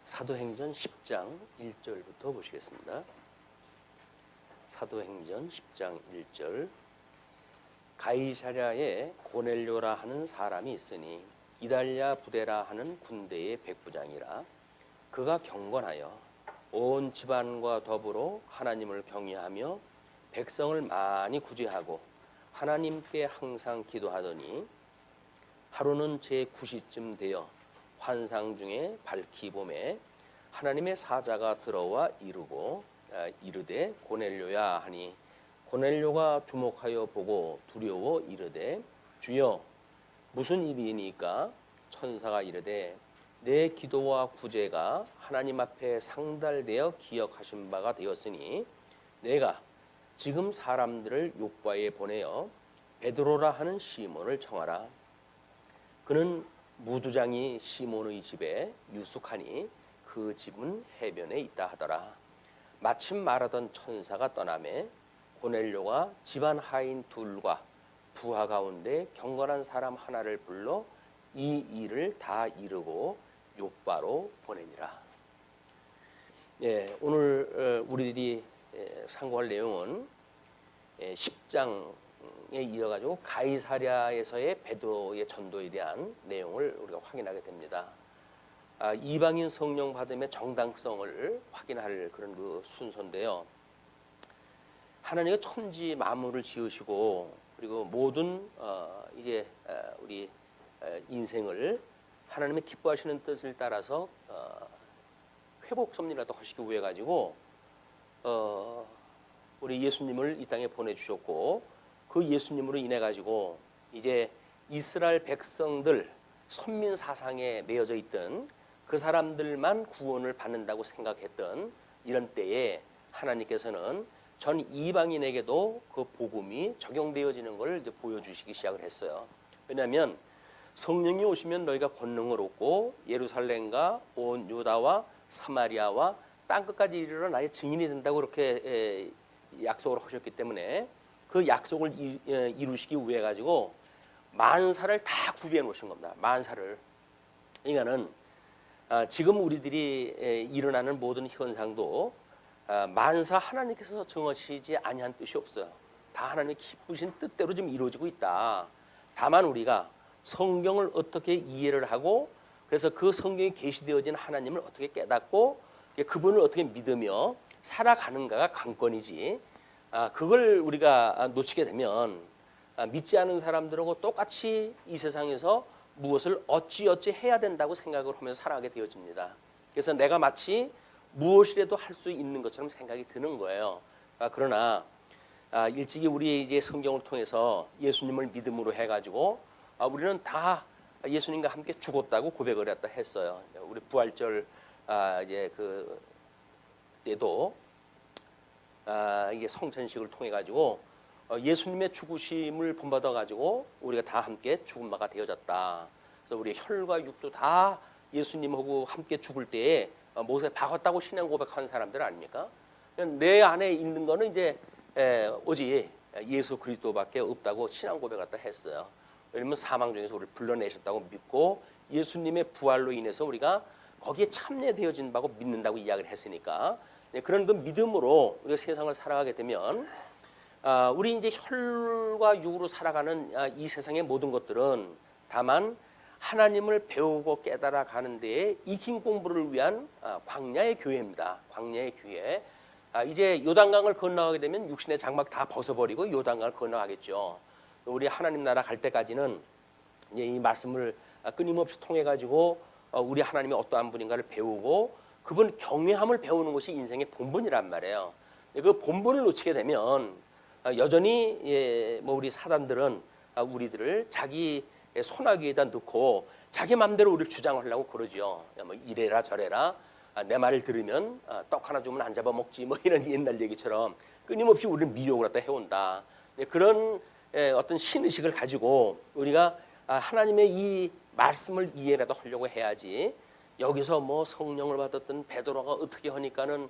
사도행전 10장 1절부터 보시겠습니다. 사도행전 10장 1절. 가이사랴에 고넬료라 하는 사람이 있으니 이달랴 부대라 하는 군대의 백부장이라. 그가 경건하여 온 집안과 더불어 하나님을 경외하며 백성을 많이 구제하고 하나님께 항상 기도하더니 하루는 제9시쯤 되어 환상 중에 밝히 봄에 하나님의 사자가 들어와 이르되 고넬료야 하니 고넬료가 주목하여 보고 두려워 이르되 주여 무슨 일이니까? 천사가 이르되 내 기도와 구제가 하나님 앞에 상달되어 기억하신 바가 되었으니 내가 지금 사람들을 요바에 보내어 베드로라 하는 시몬을 청하라. 그는 무두장이 시몬의 집에 유숙하니 그 집은 해변에 있다 하더라. 마침 말하던 천사가 떠나매 고넬료가 집안 하인 둘과 부하 가운데 경건한 사람 하나를 불러 이 일을 다 이루고 요바로 보내니라. 오늘 우리들이 상고할 내용은 10장에 이어가지고 가이사랴에서의 베드로의 전도에 대한 내용을 우리가 확인하게 됩니다. 이방인 성령 받음의 정당성을 확인할 그런 그 순서인데요. 하나님의 천지 만물을 지으시고 그리고 모든 우리 인생을 하나님의 기뻐하시는 뜻을 따라서 회복 섭리라도 하시기 위해 가지고 우리 예수님을 이 땅에 보내주셨고 그 예수님으로 인해 가지고 이제 이스라엘 백성들 선민 사상에 매여져 있던 그 사람들만 구원을 받는다고 생각했던 이런 때에 하나님께서는 전 이방인에게도 그 복음이 적용되어지는 것을 이제 보여주시기 시작을 했어요. 왜냐하면 성령이 오시면 너희가 권능을 얻고 예루살렘과 온 유다와 사마리아와 땅끝까지 이르러 나의 증인이 된다고 그렇게 약속을 하셨기 때문에 그 약속을 이루시기 위해 가지고 만사를 다 구비해 놓으신 겁니다. 만사를. 그러니까는 지금 우리들이 일어나는 모든 현상도 만사 하나님께서 정하시지 아니한 뜻이 없어요. 다 하나님의 기쁘신 뜻대로 지금 이루어지고 있다. 다만 우리가 성경을 어떻게 이해를 하고 그래서 그 성경이 계시되어진 하나님을 어떻게 깨닫고 그분을 어떻게 믿으며 살아가는가가 관건이지. 그걸 우리가 놓치게 되면 믿지 않은 사람들하고 똑같이 이 세상에서 무엇을 어찌어찌 해야 된다고 생각을 하면서 살아가게 되어집니다. 그래서 내가 마치 무엇이라도 할 수 있는 것처럼 생각이 드는 거예요. 그러나 일찍이 우리 이제 성경을 통해서 예수님을 믿음으로 해가지고 우리는 다 예수님과 함께 죽었다고 고백을 했어요. 우리 부활절 이제 그 때도 이게 성천식을 통해 가지고 예수님의 죽으심을 본받아 가지고 우리가 다 함께 죽은 바가 되어졌다. 그래서 우리 혈과 육도 다 예수님하고 함께 죽을 때에 못에 박았다고 신앙 고백한 사람들 아닙니까? 내 안에 있는 거는 이제 오직 예수 그리스도밖에 없다고 신앙 고백을 했어요. 왜냐면 사망 중에서 우리를 불러내셨다고 믿고 예수님의 부활로 인해서 우리가 거기에 참여되어진 바고 믿는다고 이야기를 했으니까 그런 그 믿음으로 우리가 세상을 살아가게 되면 우리 이제 혈과 육으로 살아가는 이 세상의 모든 것들은 다만 하나님을 배우고 깨달아 가는 데에 익힌 공부를 위한 광야의 교회입니다. 광야의 교회. 이제 요단강을 건너가게 되면 육신의 장막 다 벗어버리고 요단강을 건너가겠죠. 우리 하나님 나라 갈 때까지는 이제 이 말씀을 끊임없이 통해 가지고 우리 하나님이 어떠한 분인가를 배우고 그분 경외함을 배우는 것이 인생의 본분이란 말이에요. 그 본분을 놓치게 되면 여전히 우리 사단들은 우리들을 자기 손아귀에다 넣고 자기 마음대로 우리를 주장하려고 그러죠. 뭐 이래라 저래라 내 말을 들으면 떡 하나 주면 안 잡아먹지 뭐 이런 옛날 얘기처럼 끊임없이 우리를 미혹을 갖다 해온다. 그런 어떤 신의식을 가지고 우리가 하나님의 이 말씀을 이해라도 하려고 해야지 여기서 뭐 성령을 받았던 베드로가 어떻게 하니까는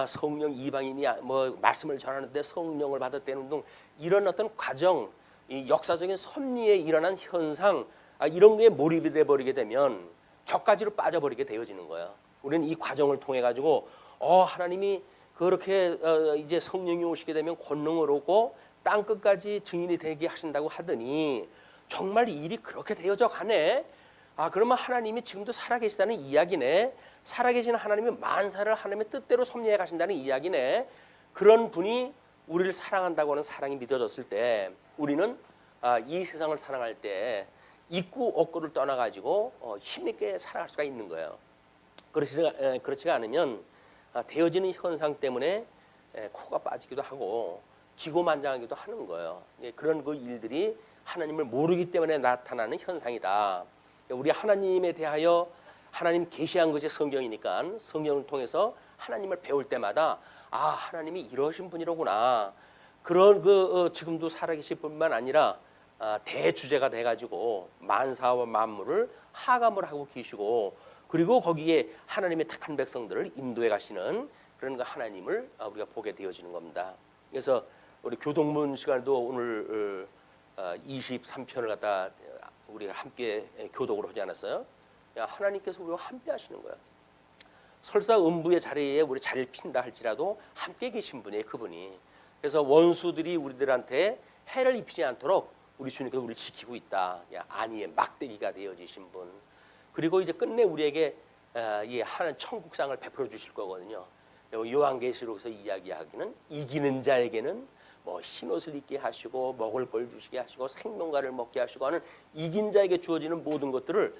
성령 이방인이 뭐 말씀을 전하는데 성령을 받았다는 등 이런 어떤 과정 이 역사적인 섭리에 일어난 현상 이런 게 몰입이 돼 버리게 되면 격가지로 빠져버리게 되어지는 거예요. 우리는 이 과정을 통해 가지고 하나님이 그렇게 이제 성령이 오시게 되면 권능을 얻고 땅 끝까지 증인이 되게 하신다고 하더니 정말 일이 그렇게 되어져 가네. 그러면 하나님이 지금도 살아계시다는 이야기네. 살아계신 하나님이 만사를 하나님의 뜻대로 섭리해 가신다는 이야기네. 그런 분이 우리를 사랑한다고 하는 사랑이 믿어졌을 때 우리는 이 세상을 사랑할 때 있고 없고를 떠나가지고 힘있게 살아갈 수가 있는 거예요. 그렇지가 않으면 되어지는 현상 때문에 코가 빠지기도 하고 기고만장하기도 하는 거예요. 그런 그 일들이 하나님을 모르기 때문에 나타나는 현상이다. 우리 하나님에 대하여 하나님 계시한 것이 성경이니까 성경을 통해서 하나님을 배울 때마다 하나님이 이러신 분이로구나. 그런 지금도 살아계실 뿐만 아니라 대주제가 돼가지고 만사와 만물을 하감을 하고 계시고 그리고 거기에 하나님의 택한 백성들을 인도해 가시는 그런 그 하나님을 우리가 보게 되어지는 겁니다. 그래서 우리 교동문 시간에도 오늘 23편을 갖다 우리가 함께 교독을 하지 않았어요? 하나님께서 우리와 함께 하시는 거예요. 설사 음부의 자리에 우리 자리를 핀다 할지라도 함께 계신 분이에요, 그분이. 그래서 원수들이 우리들한테 해를 입히지 않도록 우리 주님께서 우리를 지키고 있다. 안위의 막대기가 되어지신 분. 그리고 이제 끝내 우리에게 하나님 천국상을 베풀어 주실 거거든요. 요한계시록에서 이야기하기는 이기는 자에게는 뭐 흰옷을 입게 하시고 먹을 걸 주시게 하시고 생명과를 먹게 하시고 하는 이긴 자에게 주어지는 모든 것들을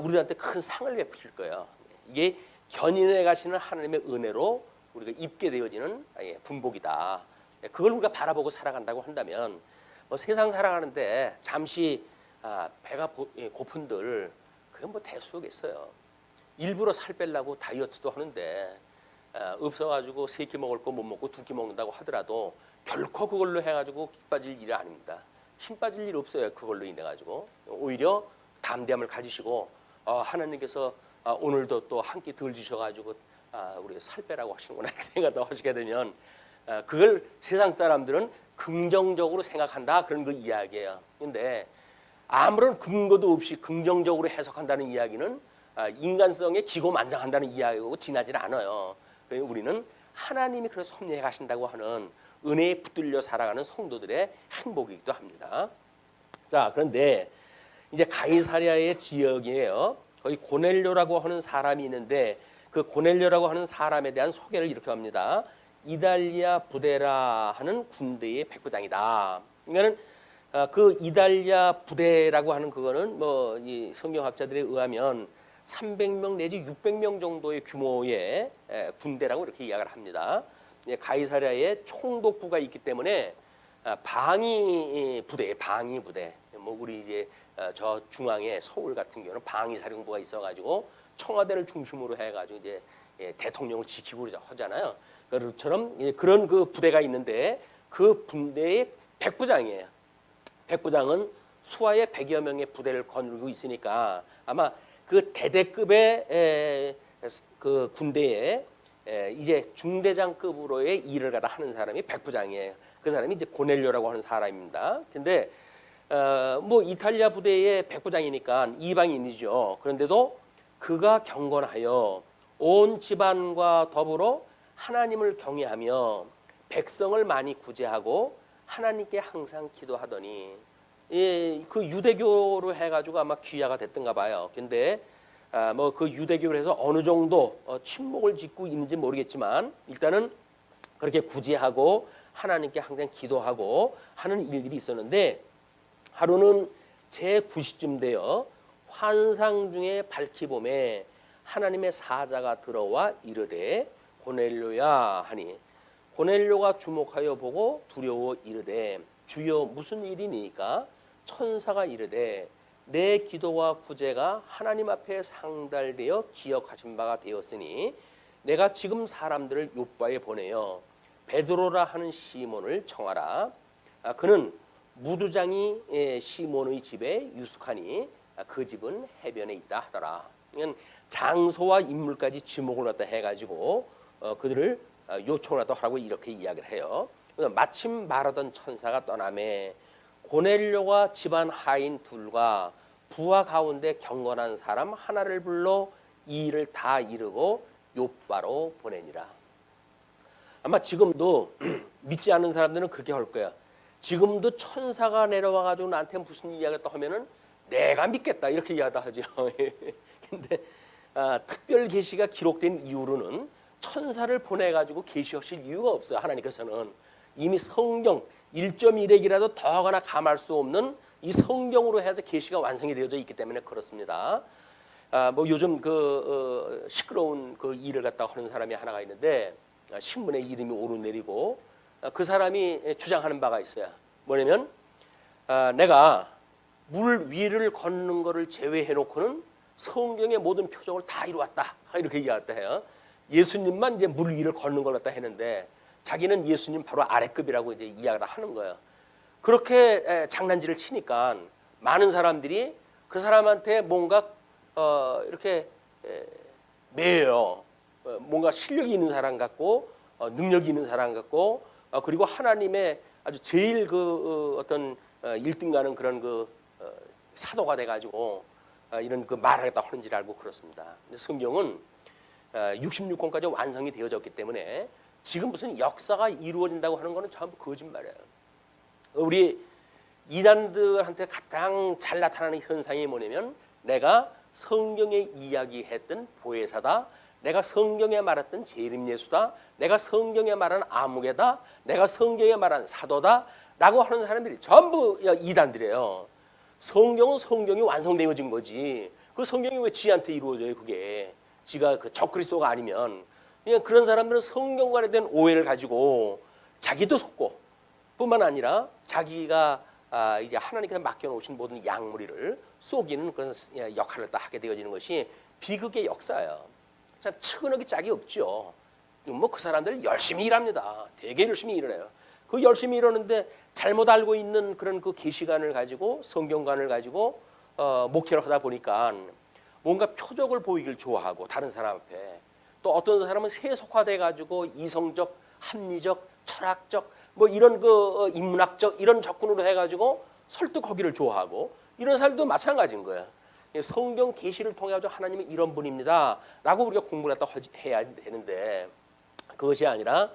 우리한테 큰 상을 베푸실 거예요. 이게 견인해 가시는 하나님의 은혜로 우리가 입게 되어지는 분복이다. 그걸 우리가 바라보고 살아간다고 한다면 세상 살아가는데 잠시 배가 고픈들 그건 뭐 대수겠어요. 일부러 살 빼려고 다이어트도 하는데 없어가지고 3끼 먹을 거 못 먹고 2끼 먹는다고 하더라도 결코 그걸로 해가지고 기 빠질 일이 아닙니다. 힘 빠질 일 없어요. 그걸로 인해 가지고 오히려 담대함을 가지시고 하나님께서 오늘도 또 한 끼 덜 주셔가지고 우리 살 빼라고 하시는구나 생각도 하시게 되면 그걸 세상 사람들은 긍정적으로 생각한다 그런 거 이야기예요. 근데 아무런 근거도 없이 긍정적으로 해석한다는 이야기는 인간성에 기고만장한다는 이야기고 지나질 않아요. 우리는 하나님이 그래서 섭리해 가신다고 하는 은혜에 붙들려 살아가는 성도들의 행복이기도 합니다. 자, 그런데 이제 가이사랴의 지역이에요. 거기 고넬료라고 하는 사람이 있는데 그 고넬료라고 하는 사람에 대한 소개를 이렇게 합니다. 이달리아 부대라 하는 군대의 백부장이다. 그러니까는 그 이달리아 부대라고 하는 그거는 뭐 이 성경학자들에 의하면 300명 내지 600명 정도의 규모의 군대라고 이렇게 이야기를 합니다. 가이사랴에 총독부가 있기 때문에 방위 부대. 뭐 우리 이제 저 중앙에 서울 같은 경우는 방위사령부가 있어가지고 청와대를 중심으로 해가지고 이제 대통령을 지키고 하잖아요. 그처럼 그런 그 부대가 있는데 그 군대의 백부장이에요. 백부장은 수하에 100여 명의 부대를 거느리고 있으니까 아마 그 대대급의 그 군대에 이제 중대장급으로의 일을 갖다 하는 사람이 백부장이에요. 그 사람이 이제 고넬료라고 하는 사람입니다. 근데 뭐 이탈리아 부대의 백부장이니까 이방인이죠. 그런데도 그가 경건하여 온 집안과 더불어 하나님을 경외하며 백성을 많이 구제하고 하나님께 항상 기도하더니 그 유대교로 해가지고 아마 귀화가 됐던가 봐요. 근데 뭐 그 유대교를 해서 어느 정도 침묵을 짓고 있는지 모르겠지만 일단은 그렇게 구제하고 하나님께 항상 기도하고 하는 일들이 있었는데 하루는 제 9시쯤 되어 환상 중에 밝히 봄에 하나님의 사자가 들어와 이르되 고넬료야 하니 고넬료가 주목하여 보고 두려워 이르되 주여 무슨 일이니까 천사가 이르되 내 기도와 구제가 하나님 앞에 상달되어 기억하신 바가 되었으니 내가 지금 사람들을 요바에 보내어 베드로라 하는 시몬을 청하라. 그는 무두장이 시몬의 집에 유숙하니 그 집은 해변에 있다 하더라. 장소와 인물까지 지목을 갖다 해가지고 그들을 요청을 하라고 이렇게 이야기를 해요. 마침 말하던 천사가 떠나매 고넬료가 집안 하인 둘과 부하 가운데 경건한 사람 하나를 불러 이 일을 다 이루고 욥바로 보내니라. 아마 지금도 믿지 않는 사람들은 그렇게 할 거야. 지금도 천사가 내려와 가지고 나한테 무슨 이야기가 하면은 내가 믿겠다 이렇게 이야기도 하죠. 근데 특별 계시가 기록된 이후로는 천사를 보내 가지고 계시하실 이유가 없어요. 하나님께서는 이미 성경 1.1핵이라도 더하거나 감할 수 없는 이 성경으로 해서 계시가 완성이 되어져 있기 때문에 그렇습니다. 뭐 요즘 시끄러운 그 일을 갖다가 하는 사람이 하나가 있는데 신문에 이름이 오르내리고 그 사람이 주장하는 바가 있어요. 뭐냐면 내가 물 위를 걷는 거를 제외해 놓고는 성경의 모든 표적을 다 이루었다 이렇게 얘기했다 해요. 예수님만 이제 물 위를 걷는 걸 갖다 했는데 자기는 예수님 바로 아래급이라고 이제 이야기를 하는 거예요. 그렇게 장난질을 치니까 많은 사람들이 그 사람한테 뭔가 이렇게 매여요. 뭔가 실력이 있는 사람 같고 능력이 있는 사람 같고 그리고 하나님의 아주 제일 어떤 1등 가는 그런 사도가 돼가지고 이런 말을 갖다 하는 줄 알고 그렇습니다. 근데 성경은 66권까지 완성이 되어졌기 때문에 지금 무슨 역사가 이루어진다고 하는 거는 전부 거짓말이에요. 우리 이단들한테 가장 잘 나타나는 현상이 뭐냐면 내가 성경에 이야기했던 보혜사다, 내가 성경에 말했던 재림 예수다, 내가 성경에 말한 아무개다, 내가 성경에 말한 사도다 라고 하는 사람들이 전부 이단들이에요. 성경은 성경이 완성되어진 거지 그 성경이 왜 지한테 이루어져요? 그게 지가 그 적그리스도가 아니면. 그냥 그런 사람들은 성경관에 대한 오해를 가지고 자기도 속고 뿐만 아니라 자기가 이제 하나님께서 맡겨놓으신 모든 양무리를 속이는 그런 역할을 다 하게 되어지는 것이 비극의 역사예요. 참 측은하기 짝이 없죠. 뭐 그 사람들 열심히 일합니다. 되게 열심히 일을 해요. 그 열심히 일하는데 잘못 알고 있는 그런 그 계시관을 가지고 성경관을 가지고 목회를 하다 보니까 뭔가 표적을 보이길 좋아하고 다른 사람 앞에 또 어떤 사람은 세속화돼 가지고 이성적, 합리적, 철학적 뭐 이런 인문학적 이런 접근으로 해가지고 설득하기를 좋아하고 이런 사람도 마찬가지인 거야. 성경 계시를 통해 가지고 하나님은 이런 분입니다라고 우리가 공부를 했다 해야 되는데 그것이 아니라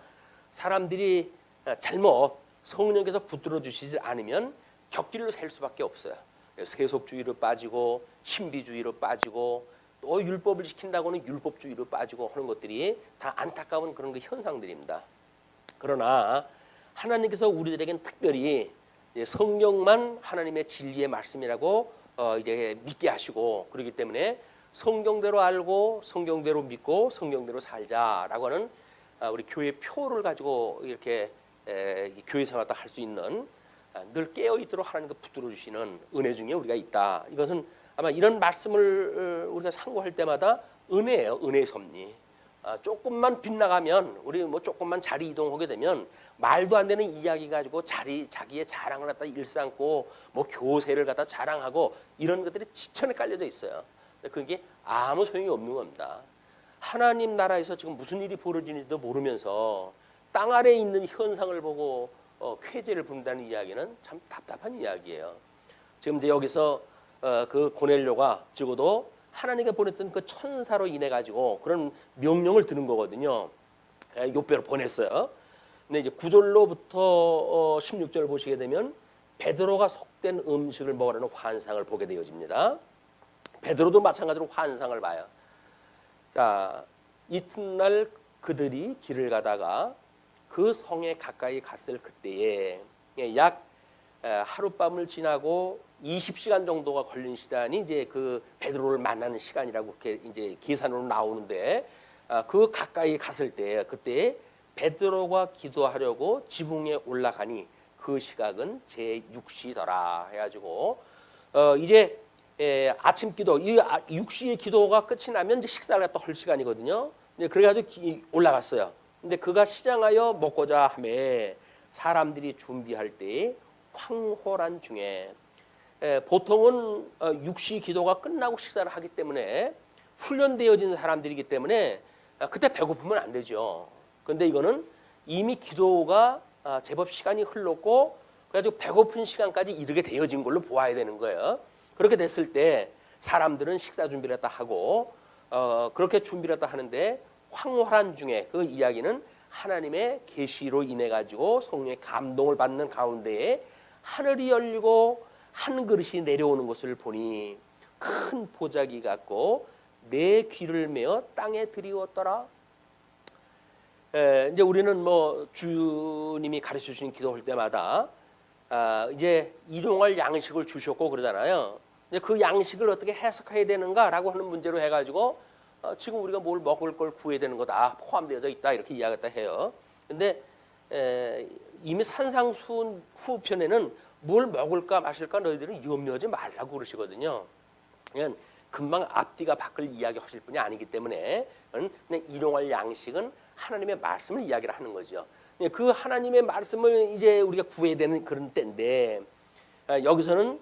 사람들이 잘못 성령께서 붙들어 주시지 않으면 격길로 셀 수밖에 없어요. 세속주의로 빠지고 신비주의로 빠지고 또 율법을 지킨다고는 율법주의로 빠지고 하는 것들이 다 안타까운 그런 현상들입니다. 그러나 하나님께서 우리들에겐 특별히 성경만 하나님의 진리의 말씀이라고 이제 믿게 하시고 그렇기 때문에 성경대로 알고 성경대로 믿고 성경대로 살자라고 하는 우리 교회 표를 가지고 이렇게 교회 생활을 할 수 있는 늘 깨어 있도록 하나님께 붙들어 주시는 은혜 중에 우리가 있다. 이것은 아마 이런 말씀을 우리가 상고할 때마다 은혜예요. 은혜의 섭리. 조금만 빗나가면 우리 뭐 조금만 자리 이동하게 되면 말도 안 되는 이야기 가지고 자기의 자랑을 갖다 일삼고 뭐 교세를 갖다 자랑하고 이런 것들이 지천에 깔려져 있어요. 그게 아무 소용이 없는 겁니다. 하나님 나라에서 지금 무슨 일이 벌어지는지도 모르면서 땅 아래에 있는 현상을 보고 쾌재를 부른다는 이야기는 참 답답한 이야기예요. 지금 이제 여기서 그 고넬료가 적어도 하나님께 보냈던 그 천사로 인해 가지고 그런 명령을 드는 거거든요. 욥배로 보냈어요. 근데 이제 9절로부터 16절 보시게 되면 베드로가 속된 음식을 먹으라는 환상을 보게 되어집니다. 베드로도 마찬가지로 환상을 봐요. 자, 이튿날 그들이 길을 가다가 그 성에 가까이 갔을 그때에 약 하룻밤을 지나고 20시간 정도가 걸린 시간이 이제 그 베드로를 만나는 시간이라고 이렇게 이제 계산으로 나오는데 그 가까이 갔을 때 그때 베드로가 기도하려고 지붕에 올라가니 그 시각은 제6시더라 해가지고 이제 아침 기도 이 6시의 기도가 끝이 나면 이제 식사를 갖다 할 시간이거든요. 그래가지고 올라갔어요. 근데 그가 시장하여 먹고자 하매 사람들이 준비할 때에 황홀한 중에 보통은 6시 기도가 끝나고 식사를 하기 때문에 훈련되어진 사람들이기 때문에 그때 배고프면 안 되죠. 그런데 이거는 이미 기도가 제법 시간이 흘렀고 그래가지고 배고픈 시간까지 이르게 되어진 걸로 보아야 되는 거예요. 그렇게 됐을 때 사람들은 식사 준비를 다 하고 그렇게 준비를 다 하는데 황홀한 중에 그 이야기는 하나님의 계시로 인해 가지고 성령의 감동을 받는 가운데에 하늘이 열리고 한 그릇이 내려오는 것을 보니 큰 보자기 같고 내 귀를 메어 땅에 들이웠더라. 이제 우리는 뭐 주님이 가르쳐 주신 기도할 때마다 이제 일용할 양식을 주셨고 그러잖아요. 이제 그 양식을 어떻게 해석해야 되는가라고 하는 문제로 해가지고 지금 우리가 뭘 먹을 걸 구해야 되는 거다 포함되어 있다 이렇게 이야기했다 해요. 근데 이미 산상수훈 뭘 먹을까 마실까 너희들은 염려하지 말라고 그러시거든요. 그냥 금방 앞뒤가 바뀔 이야기 하실 분이 아니기 때문에 그냥 일용할 양식은 하나님의 말씀을 이야기를 하는 거죠. 그 하나님의 말씀을 이제 우리가 구해야 되는 그런 때인데 여기서는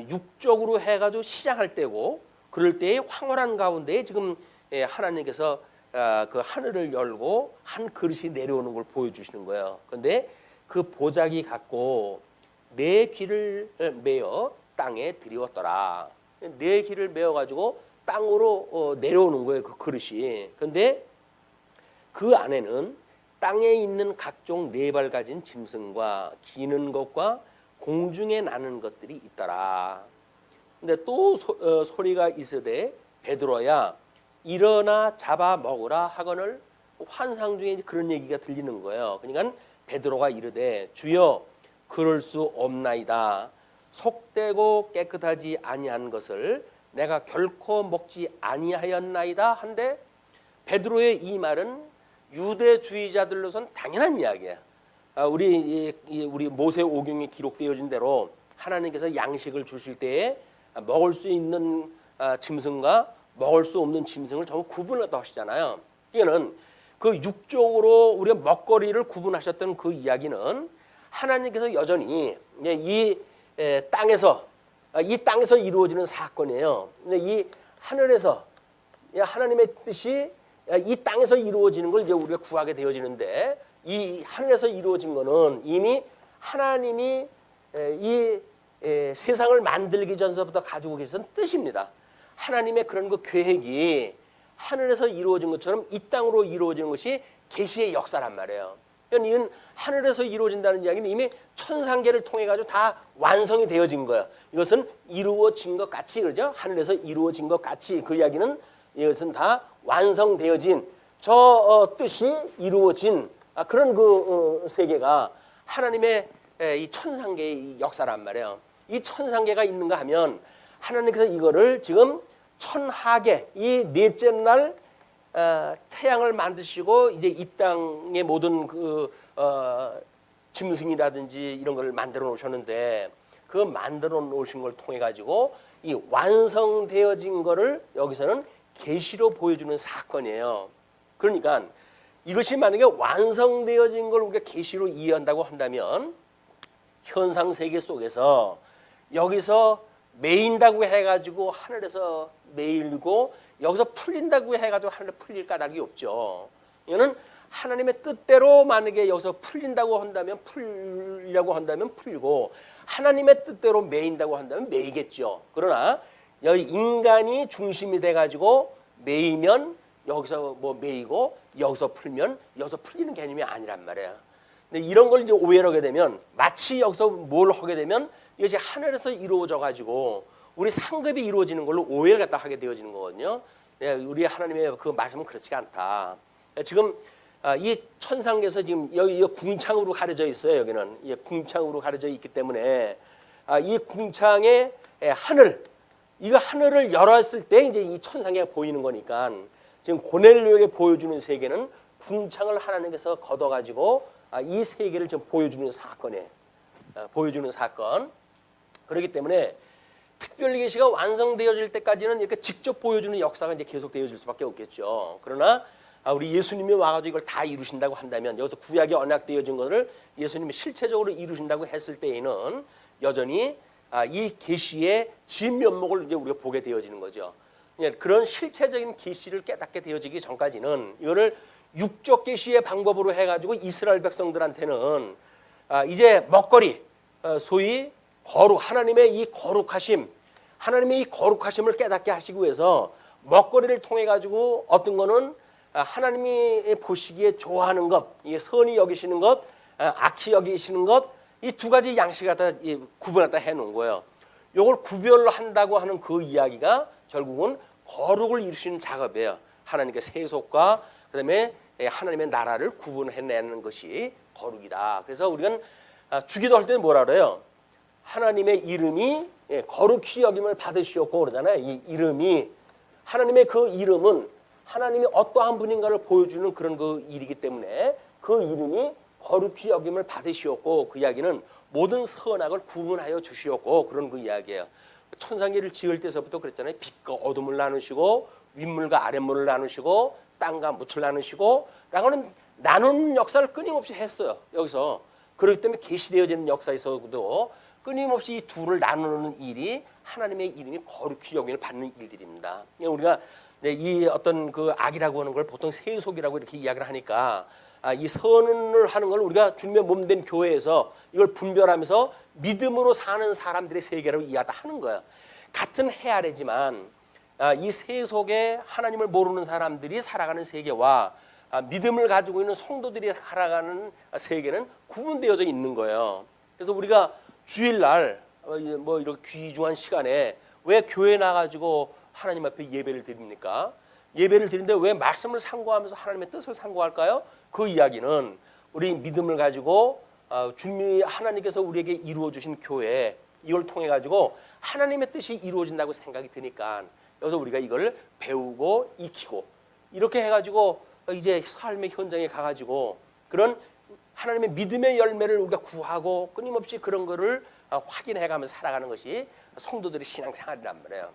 육적으로 해가지고 시작할 때고 그럴 때의 황홀한 가운데 지금 하나님께서 그 하늘을 열고 한 그릇이 내려오는 걸 보여주시는 거예요. 그런데 그 보자기 갖고 내 귀를 메어 땅에 들이웠더라. 내 귀를 메어 가지고 땅으로 내려오는 거예요. 그 그릇이. 그런데 그 안에는 땅에 있는 각종 네 발 가진 짐승과 기는 것과 공중에 나는 것들이 있더라. 근데 또 소리가 있으되 베드로야 일어나 잡아 먹으라 하거늘 환상 중에 그런 얘기가 들리는 거예요. 그러니까 베드로가 이르되 주여 그럴 수 없나이다. 속되고 깨끗하지 아니한 것을 내가 결코 먹지 아니하였나이다 한데 베드로의 이 말은 유대주의자들로선 당연한 이야기야. 우리 모세 오경에 기록되어진 대로 하나님께서 양식을 주실 때에 먹을 수 있는 짐승과 먹을 수 없는 짐승을 전부 구분을 하시잖아요. 이거는 그 육적으로 우리가 먹거리를 구분하셨던 그 이야기는 하나님께서 여전히 이 땅에서 이루어지는 사건이에요. 이 하늘에서 하나님의 뜻이 이 땅에서 이루어지는 걸 이제 우리가 구하게 되어지는데 이 하늘에서 이루어진 거는 이미 하나님이 이 세상을 만들기 전서부터 가지고 계신 뜻입니다. 하나님의 그런 그 계획이 하늘에서 이루어진 것처럼 이 땅으로 이루어지는 것이 계시의 역사란 말이에요. 그러니까 이건 하늘에서 이루어진다는 이야기는 이미 천상계를 통해 가지고 다 완성이 되어진 거예요. 이것은 이루어진 것 같이 그러죠. 하늘에서 이루어진 것 같이 그 이야기는 이것은 다 완성되어진 저 뜻이 이루어진 그런 그 세계가 하나님의 이 천상계의 역사란 말이에요. 이 천상계가 있는가 하면 하나님께서 이거를 지금 천하계 이 넷째 날 태양을 만드시고 이제 이 땅의 모든 그 짐승이라든지 이런 걸 만들어 놓으셨는데 그 만들어 놓으신 걸 통해 가지고 이 완성되어진 거를 여기서는 계시로 보여주는 사건이에요. 그러니까 이것이 만약에 완성되어진 걸 우리가 계시로 이해한다고 한다면 현상 세계 속에서 여기서 메인다고 해가지고 하늘에서 메일고 여기서 풀린다고 해가지고 하늘에 풀릴 까닭이 없죠. 이거는 하나님의 뜻대로 만약에 여기서 풀린다고 한다면 풀려고 한다면 풀리고 하나님의 뜻대로 메인다고 한다면 메이겠죠. 그러나 여기 인간이 중심이 돼가지고 메이면 여기서 뭐 메이고 여기서 풀면 여기서 풀리는 개념이 아니란 말이에요. 근데 이런 걸 이제 오해를 하게 되면 마치 여기서 뭘 하게 되면 이것이 하늘에서 이루어져 가지고 우리 상급이 이루어지는 걸로 오해를 갖다 하게 되어지는 거거든요. 우리 하나님의 그 말씀은 그렇지가 않다. 지금 이 천상에서 지금 여기 궁창으로 가려져 있어요. 여기는 궁창으로 가려져 있기 때문에 이 궁창의 하늘 이거 하늘을 열었을 때 이제 이 천상계가 보이는 거니까 지금 고넬료에게 보여주는 세계는 궁창을 하나님께서 걷어가지고 이 세계를 좀 보여주는 사건에 보여주는 사건. 그렇기 때문에 특별 계시가 완성되어질 때까지는 이렇게 직접 보여주는 역사가 이제 계속 되어질 수밖에 없겠죠. 그러나 우리 예수님이 와가지고 이걸 다 이루신다고 한다면 여기서 구약이 언약되어진 것을 예수님이 실체적으로 이루신다고 했을 때에는 여전히 이 계시의 진면목을 이제 우리가 보게 되어지는 거죠. 그런 실체적인 계시를 깨닫게 되어지기 전까지는 이거를 육적 계시의 방법으로 해가지고 이스라엘 백성들한테는 이제 먹거리 소위 하나님의 이 거룩하심, 하나님의 이 거룩하심을 깨닫게 하시기 위해서 먹거리를 통해 가지고 어떤 거는 하나님이 보시기에 좋아하는 것, 이게 선히 여기시는 것, 악히 여기시는 것, 이 두 가지 양식을 갖다 구분을 갖다 해놓은 거예요. 이걸 구별한다고 하는 그 이야기가 결국은 거룩을 이루시는 작업이에요. 하나님께 세속과 그다음에 하나님의 나라를 구분해내는 것이 거룩이다. 그래서 우리는 주기도 할 때는 뭐라 그래요? 하나님의 이름이 거룩히 여김을 받으시었고 그러잖아요. 이 이름이 하나님의 그 이름은 하나님이 어떠한 분인가를 보여주는 그런 그 일이기 때문에 그 이름이 거룩히 여김을 받으시었고 그 이야기는 모든 선악을 구분하여 주시었고 그런 그 이야기예요. 천상계를 지을 때서부터 그랬잖아요. 빛과 어둠을 나누시고 윗물과 아랫물을 나누시고 땅과 묻을 나누시고 라고는 나누는 역사를 끊임없이 했어요. 여기서 그렇기 때문에 계시되어지는 역사에서도 끊임없이 이 둘을 나누는 일이 하나님의 이름이 거룩히 여김을 받는 일들입니다. 우리가 이 어떤 그 악이라고 하는 걸 보통 세속이라고 이렇게 이야기를 하니까 이 선을 하는 걸 우리가 주님의 몸된 교회에서 이걸 분별하면서 믿음으로 사는 사람들의 세계라고 이야기를 하는 거야. 같은 해 아래지만 이 세속에 하나님을 모르는 사람들이 살아가는 세계와 믿음을 가지고 있는 성도들이 살아가는 세계는 구분되어져 있는 거예요. 그래서 우리가 주일날 뭐 이렇게 귀중한 시간에 왜 교회 나가지고 하나님 앞에 예배를 드립니까? 예배를 드리는데 왜 말씀을 상고하면서 하나님의 뜻을 상고할까요? 그 이야기는 우리 믿음을 가지고 주님이 하나님께서 우리에게 이루어 주신 교회 이걸 통해 가지고 하나님의 뜻이 이루어진다고 생각이 드니까 여기서 우리가 이걸 배우고 익히고 이렇게 해가지고 이제 삶의 현장에 가가지고 그런 하나님의 믿음의 열매를 우리가 구하고 끊임없이 그런 거를 확인해가면서 살아가는 것이 성도들의 신앙생활이란 말이에요.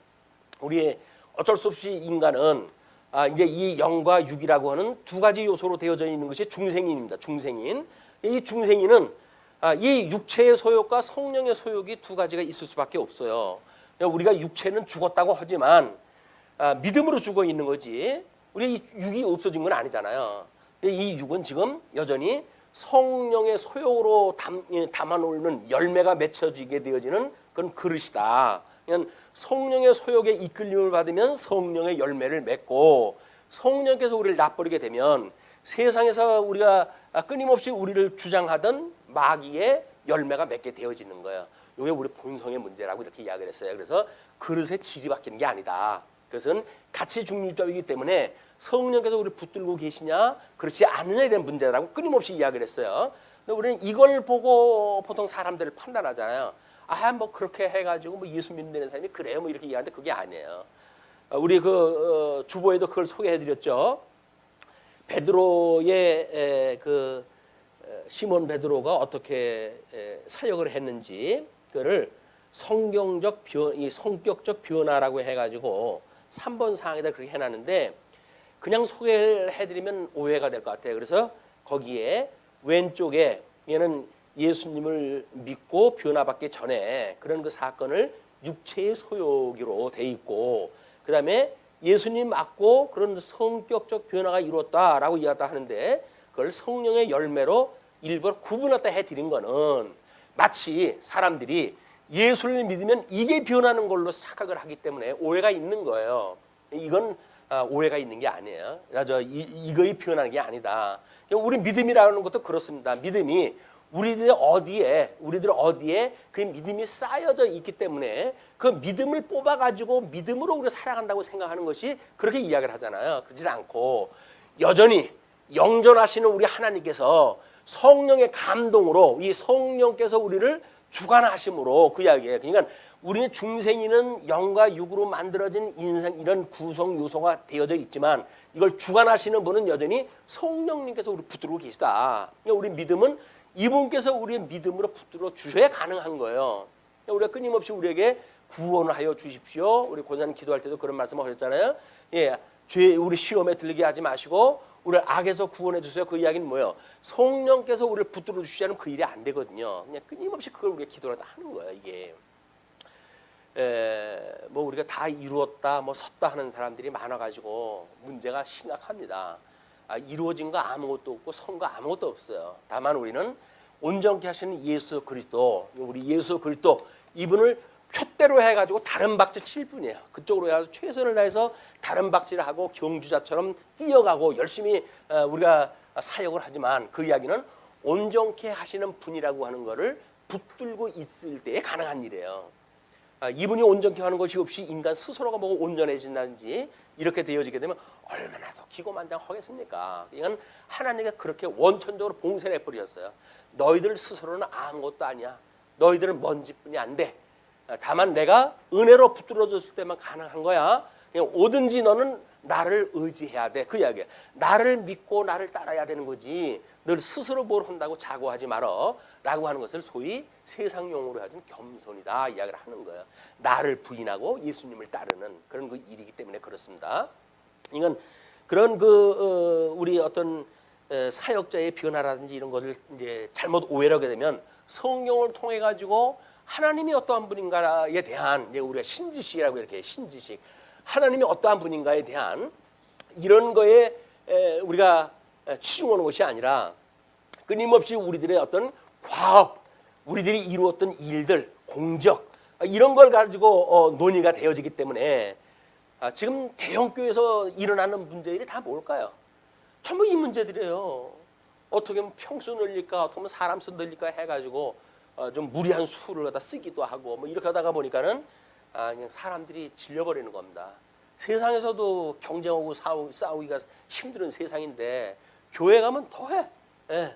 우리 어쩔 수 없이 인간은 이제 이 영과 육이라고 하는 두 가지 요소로 되어져 있는 것이 중생인입니다. 중생인. 이 중생인은 이 육체의 소욕과 성령의 소욕이 두 가지가 있을 수밖에 없어요. 우리가 육체는 죽었다고 하지만 믿음으로 죽어 있는 거지. 우리 이 육이 없어진 건 아니잖아요. 이 육은 지금 여전히 성령의 소욕으로 담아놓는 열매가 맺혀지게 되어지는 그런 그릇이다. 그냥 성령의 소욕에 이끌림을 받으면 성령의 열매를 맺고 성령께서 우리를 놔버리게 되면 세상에서 우리가 끊임없이 우리를 주장하던 마귀의 열매가 맺게 되어지는 거예요. 이게 우리 본성의 문제라고 이렇게 이야기를 했어요. 그래서 그릇의 질이 바뀌는 게 아니다. 그것은 가치 중립적이기 때문에 성령께서 우리를 붙들고 계시냐 그렇지 않느냐에 대한 문제라고 끊임없이 이야기를 했어요. 근데 우리는 이걸 보고 보통 사람들을 판단하잖아요. 뭐 그렇게 해가지고 뭐 예수 믿는 사람이 그래요 뭐 이렇게 얘기하는데 그게 아니에요. 우리 그 주보에도 그걸 소개해드렸죠. 베드로의 그 시몬 베드로가 어떻게 사역을 했는지 그를 성경적 이 성격적 변화라고 해가지고 3번 사항에다 그렇게 해놨는데 그냥 소개를 해드리면 오해가 될 것 같아요. 그래서 거기에 왼쪽에 얘는 예수님을 믿고 변화받기 전에 그런 그 사건을 육체의 소욕으로 돼 있고 그 다음에 예수님 맞고 그런 성격적 변화가 이루었다라고 이야기를 하는데 그걸 성령의 열매로 일부러 구분했다 해드린 거는 마치 사람들이 예수를 믿으면 이게 변하는 걸로 착각을 하기 때문에 오해가 있는 거예요. 이건 오해가 있는 게 아니에요. 이거이 변하는 게 아니다. 우리 믿음이라는 것도 그렇습니다. 믿음이 우리들 어디에 그 믿음이 쌓여져 있기 때문에 그 믿음을 뽑아가지고 믿음으로 우리가 살아간다고 생각하는 것이 그렇게 이야기를 하잖아요. 그렇지 않고 여전히 영존하시는 우리 하나님께서 성령의 감동으로 이 성령께서 우리를 주관하심으로 그 이야기예요. 그러니까 우리는 중생인은 영과 육으로 만들어진 인생 이런 구성 요소가 되어져 있지만 이걸 주관하시는 분은 여전히 성령님께서 우리 붙들고 계시다. 그러니까 우리 믿음은 이분께서 우리의 믿음으로 붙들어 주셔야 가능한 거예요. 그러니까 우리가 끊임없이 우리에게 구원을 하여 주십시오. 우리 고난 기도할 때도 그런 말씀을 하셨잖아요. 죄 우리 시험에 들게 하지 마시고 우리를 악에서 구원해 주세요. 그 이야기는 뭐예요? 성령께서 우리를 붙들어 주시지 않으면 그 일이 안 되거든요. 그냥 끊임없이 그걸 우리가 기도를 하는 거예요. 이게 뭐 우리가 다 이루었다, 뭐 섰다 하는 사람들이 많아가지고 문제가 심각합니다. 이루어진 거 아무것도 없고 선 거 아무것도 없어요. 다만 우리는 온전케 하시는 예수 그리스도, 우리 예수 그리스도 이분을 표대로 해가지고 다른 박질 칠 뿐이에요. 그쪽으로 해서 최선을 다해서 다른 박질을 하고 경주자처럼 뛰어가고 열심히 우리가 사역을 하지만 그 이야기는 온전케 하시는 분이라고 하는 것을 붙들고 있을 때에 가능한 일이에요. 이분이 온전케 하는 것이 없이 인간 스스로가 뭐가 온전해진다든지 이렇게 되어지게 되면 얼마나 더 기고만장하겠습니까? 이건 하나님께 그렇게 원천적으로 봉쇄를 해버리셨어요. 너희들 스스로는 아무것도 아니야. 너희들은 먼지뿐이 안 돼. 다만 내가 은혜로 붙들어줬을 때만 가능한 거야. 그냥 오든지 너는 나를 의지해야 돼. 그 이야기야. 나를 믿고 나를 따라야 되는 거지. 늘 스스로 뭘 한다고 자고하지 말어. 라고 하는 것을 소위 세상 용어로 하는 겸손이다 이야기를 하는 거예요. 나를 부인하고 예수님을 따르는 그런 그 일이기 때문에 그렇습니다. 이건 그런 우리 어떤 사역자의 변화라든지 이런 것을 이제 잘못 오해를 하게 되면 성경을 통해 가지고 하나님이 어떠한 분인가에 대한 이제 우리가 신지식이라고 이렇게 신지식 하나님이 어떠한 분인가에 대한 이런 거에 우리가 치중하는 것이 아니라 끊임없이 우리들의 어떤 과업, 우리들이 이루었던 일들, 공적 이런 걸 가지고 논의가 되어지기 때문에 지금 대형교회에서 일어나는 문제들이 다 뭘까요? 전부 이 문제들이에요. 어떻게 하면 평수 늘릴까, 어떻게 하면 사람 수 늘릴까 해가지고 좀 무리한 수를 갖다 쓰기도 하고 뭐 이렇게 하다가 보니까는 그냥 사람들이 질려버리는 겁니다. 세상에서도 경쟁하고 싸우기가 힘든 세상인데 교회 가면 더해. 예.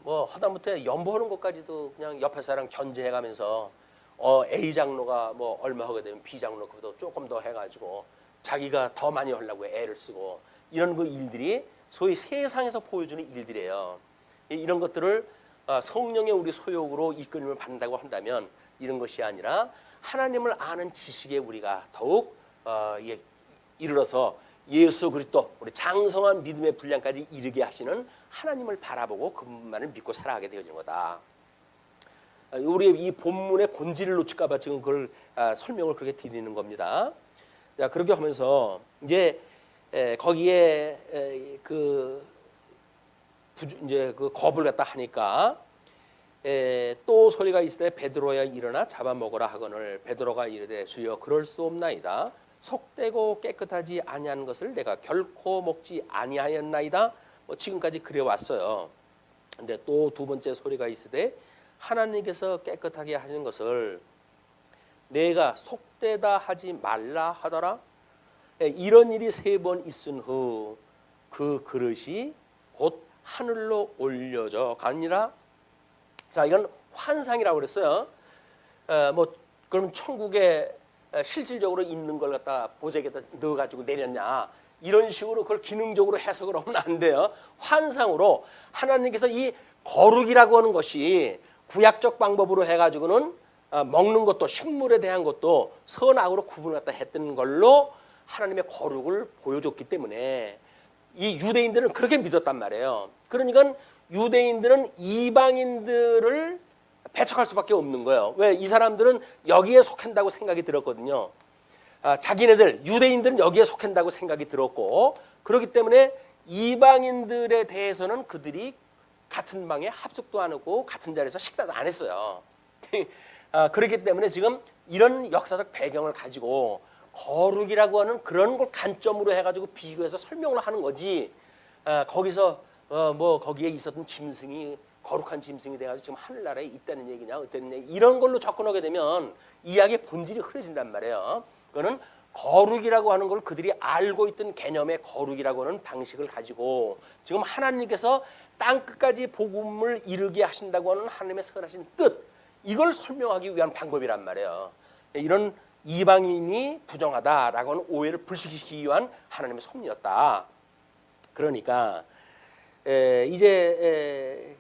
뭐 하다못해 연보하는 것까지도 그냥 옆에 사람 견제해가면서 A 장로가 뭐 얼마 하게 되면 B 장로보다 조금 더 해가지고 자기가 더 많이 하려고 애를 쓰고 이런 그 일들이 소위 세상에서 보여주는 일들이에요. 이런 것들을 성령의 우리 소욕으로 이끌림을 받는다고 한다면 이런 것이 아니라 하나님을 아는 지식에 우리가 더욱 이르러서 예수 그리스도 우리 장성한 믿음의 분량까지 이르게 하시는 하나님을 바라보고 그분만을 믿고 살아가게 되어진 거다. 우리 이 본문의 본질을 놓칠까 봐 지금 그걸 설명을 그렇게 드리는 겁니다. 자, 그렇게 하면서 이제 거기에 이제 그 겁을 갖다 하니까 또 소리가 있을 때 베드로야 일어나 잡아먹으라 하거늘 베드로가 이르되 주여 그럴 수 없나이다. 속되고 깨끗하지 아니한 것을 내가 결코 먹지 아니하였나이다. 뭐 지금까지 그래 왔어요. 근데 또 두 번째 소리가 있으되 하나님께서 깨끗하게 하시는 것을 내가 속되다 하지 말라 하더라. 이런 일이 3번 있은 후 그 그릇이 곧 하늘로 올려져 가니라. 자, 이건 환상이라고 그랬어요. 뭐 그럼 천국에 실질적으로 있는 걸 갖다 보자기에다 넣어가지고 내렸냐 이런 식으로 그걸 기능적으로 해석을 하면 안 돼요. 환상으로 하나님께서 이 거룩이라고 하는 것이 구약적 방법으로 해가지고는 먹는 것도 식물에 대한 것도 선악으로 구분을 갖다 했던 걸로 하나님의 거룩을 보여줬기 때문에 이 유대인들은 그렇게 믿었단 말이에요. 그러니까 유대인들은 이방인들을 배척할 수밖에 없는 거예요. 왜? 이 사람들은 여기에 속한다고 생각이 들었거든요. 자기네들 유대인들은 여기에 속한다고 생각이 들었고 그렇기 때문에 이방인들에 대해서는 그들이 같은 방에 합숙도 안 하고 같은 자리에서 식사도 안 했어요. 그렇기 때문에 지금 이런 역사적 배경을 가지고 거룩이라고 하는 그런 걸 관점으로 해가지고 비교해서 설명을 하는 거지. 거기서 뭐 거기에 있었던 짐승이 거룩한 짐승이 돼가지고 지금 하늘나라에 있다는 얘기냐 어떤 얘기 이런 걸로 접근하게 되면 이야기의 본질이 흐려진단 말이에요. 그거는 거룩이라고 하는 걸 그들이 알고 있던 개념의 거룩이라고 하는 방식을 가지고 지금 하나님께서 땅 끝까지 복음을 이루게 하신다고 하는 하나님의 선하신 뜻 이걸 설명하기 위한 방법이란 말이에요. 이런 이방인이 부정하다라고 하는 오해를 불식시키기 위한 하나님의 섭리였다. 그러니까 이제